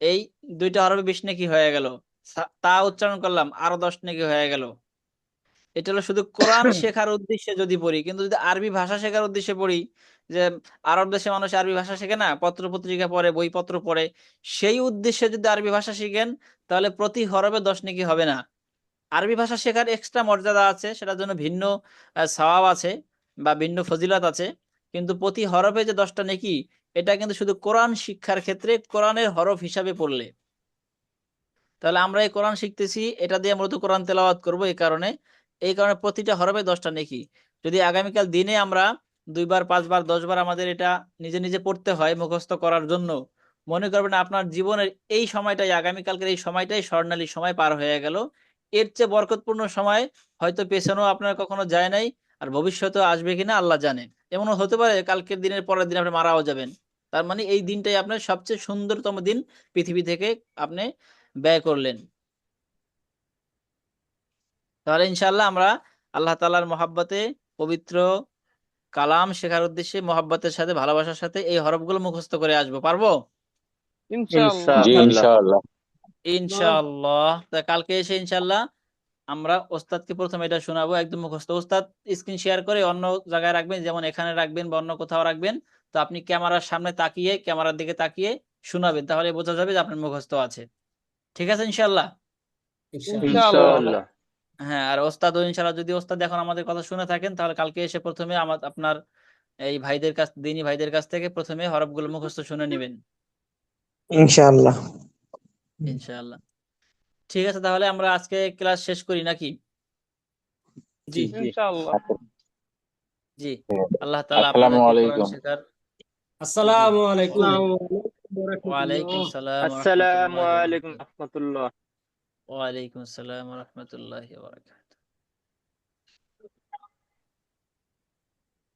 এই দুইটা হরফে 20 নাকি হয়ে গেল। তা উচ্চারণ করলাম, আরো 10 নাকি হয়ে গেল। এটা হলো শুধু কোরআন শেখার উদ্দেশ্যে যদি পড়ি, কিন্তু যদি আরবি ভাষা শেখার উদ্দেশ্যে পড়ি, যে আরব দেশে মানুষ আরবি ভাষা শেখে না, পত্র পত্রিকা পড়ে, বইপত্র পড়ে, সেই উদ্দেশ্যে যদি আরবি ভাষা শিখেন, তাহলে প্রতি হরফে 10 নাকি হবে না। আরবি ভাষা শেখার এক্সট্রা মর্যাদা আছে, সেটার জন্য ভিন্ন সওয়াব আছে বা ভিন্ন ফজিলত আছে। কিন্তু প্রতি হরফে যে 10টা নেকি, এটা কিন্তু শুধু কোরআন শিক্ষার ক্ষেত্রে কোরআনের হরফ হিসাবে পড়লে। তাহলে আমরা এই কোরআন শিখতেছি, এটা দিয়ে মূলত কোরআন তেলাওয়াত করব, এই কারণে প্রতিটা হরফে 10টা নেকি। যদি আগামীকাল দিনে আমরা 2বার 5বার 10বার আমাদের এটা নিজে নিজে পড়তে হয় মুখস্থ করার জন্য, মনে করবেন আপনার জীবনের এই সময়টাই, আগামীকালকের এই সময়টাই স্বর্ণালী সময় পার হয়ে গেল। এর চেয়ে বরকতপূর্ণ সময় হয়তো পেছনেও আপনার কখনো যায় নাই, আর ভবিষ্যতেও আসবে কিনা আল্লাহ জানে। এমনও হতে পারে কালকের দিনের পরের দিন আপনি মারাও যাবেন, তার মানে এই দিনটাই আপনার সবচেয়ে সুন্দরতম দিন পৃথিবী থেকে আপনি ব্যয় করলেন। তাহলে ইনশাআল্লাহ আমরা আল্লাহ তাআলার মহাব্বতে, পবিত্র কালাম শেখার উদ্দেশ্যে মহাব্বতের সাথে, ভালোবাসার সাথে এই হরফগুলো মুখস্থ করে আসবো। পারবো ইনশাআল্লাহ। জি ইনশাআল্লাহ। ইনশাআল্লাহ। ইনশাআল্লাহ। তা কালকে এসে ইনশাআল্লাহ আমরা ওস্তাদকে প্রথমে এটা শোনাবো একদম মুখস্থ। ওস্তাদ স্ক্রিন শেয়ার করে অন্য জায়গায় রাখবেন, যেমন এখানে রাখবেন বা অন্য কোথাও রাখবেন। তো আপনি ক্যামেরার সামনে তাকিয়ে, ক্যামেরার দিকে তাকিয়ে শোনাবেন, তাহলে বোঝা যাবে যে আপনার মুখস্থ আছে। ঠিক আছে ইনশাআল্লাহ? ইনশাআল্লাহ। ইনশাআল্লাহ। হ্যাঁ, আর ওস্তাদ ইনশাআল্লাহ, যদি ওস্তাদ এখন আমাদের কথা শুনে থাকেন, তাহলে কালকে এসে প্রথমে আপনার এই ভাইদের কাছ, দিনী ভাইদের কাছ থেকে প্রথমে হরফগুলো মুখস্থ শুনে নেবেন ইনশাআল্লাহ। ইনশাআল্লাহ। ঠিক আছে, তাহলে আমরা আজকে ক্লাস শেষ করি নাকি? জি ইনশাআল্লাহ। জি। আল্লাহ তাআলা আসসালামু আপনাদেরকে কোরআন আলাইকুম। শেখার। আসসালামু আলাইকুম। ওয়ালাইকুম আসসালাম ওয়া আসসালামু রাহমাতুল্লাহি ওয়া আলাইকুম বারাকাতুহু। রাহমাতুল্লাহ। ওয়ালাইকুম আসসালাম ওয়া রাহমাতুল্লাহি ওয়া বারাকাতুহু।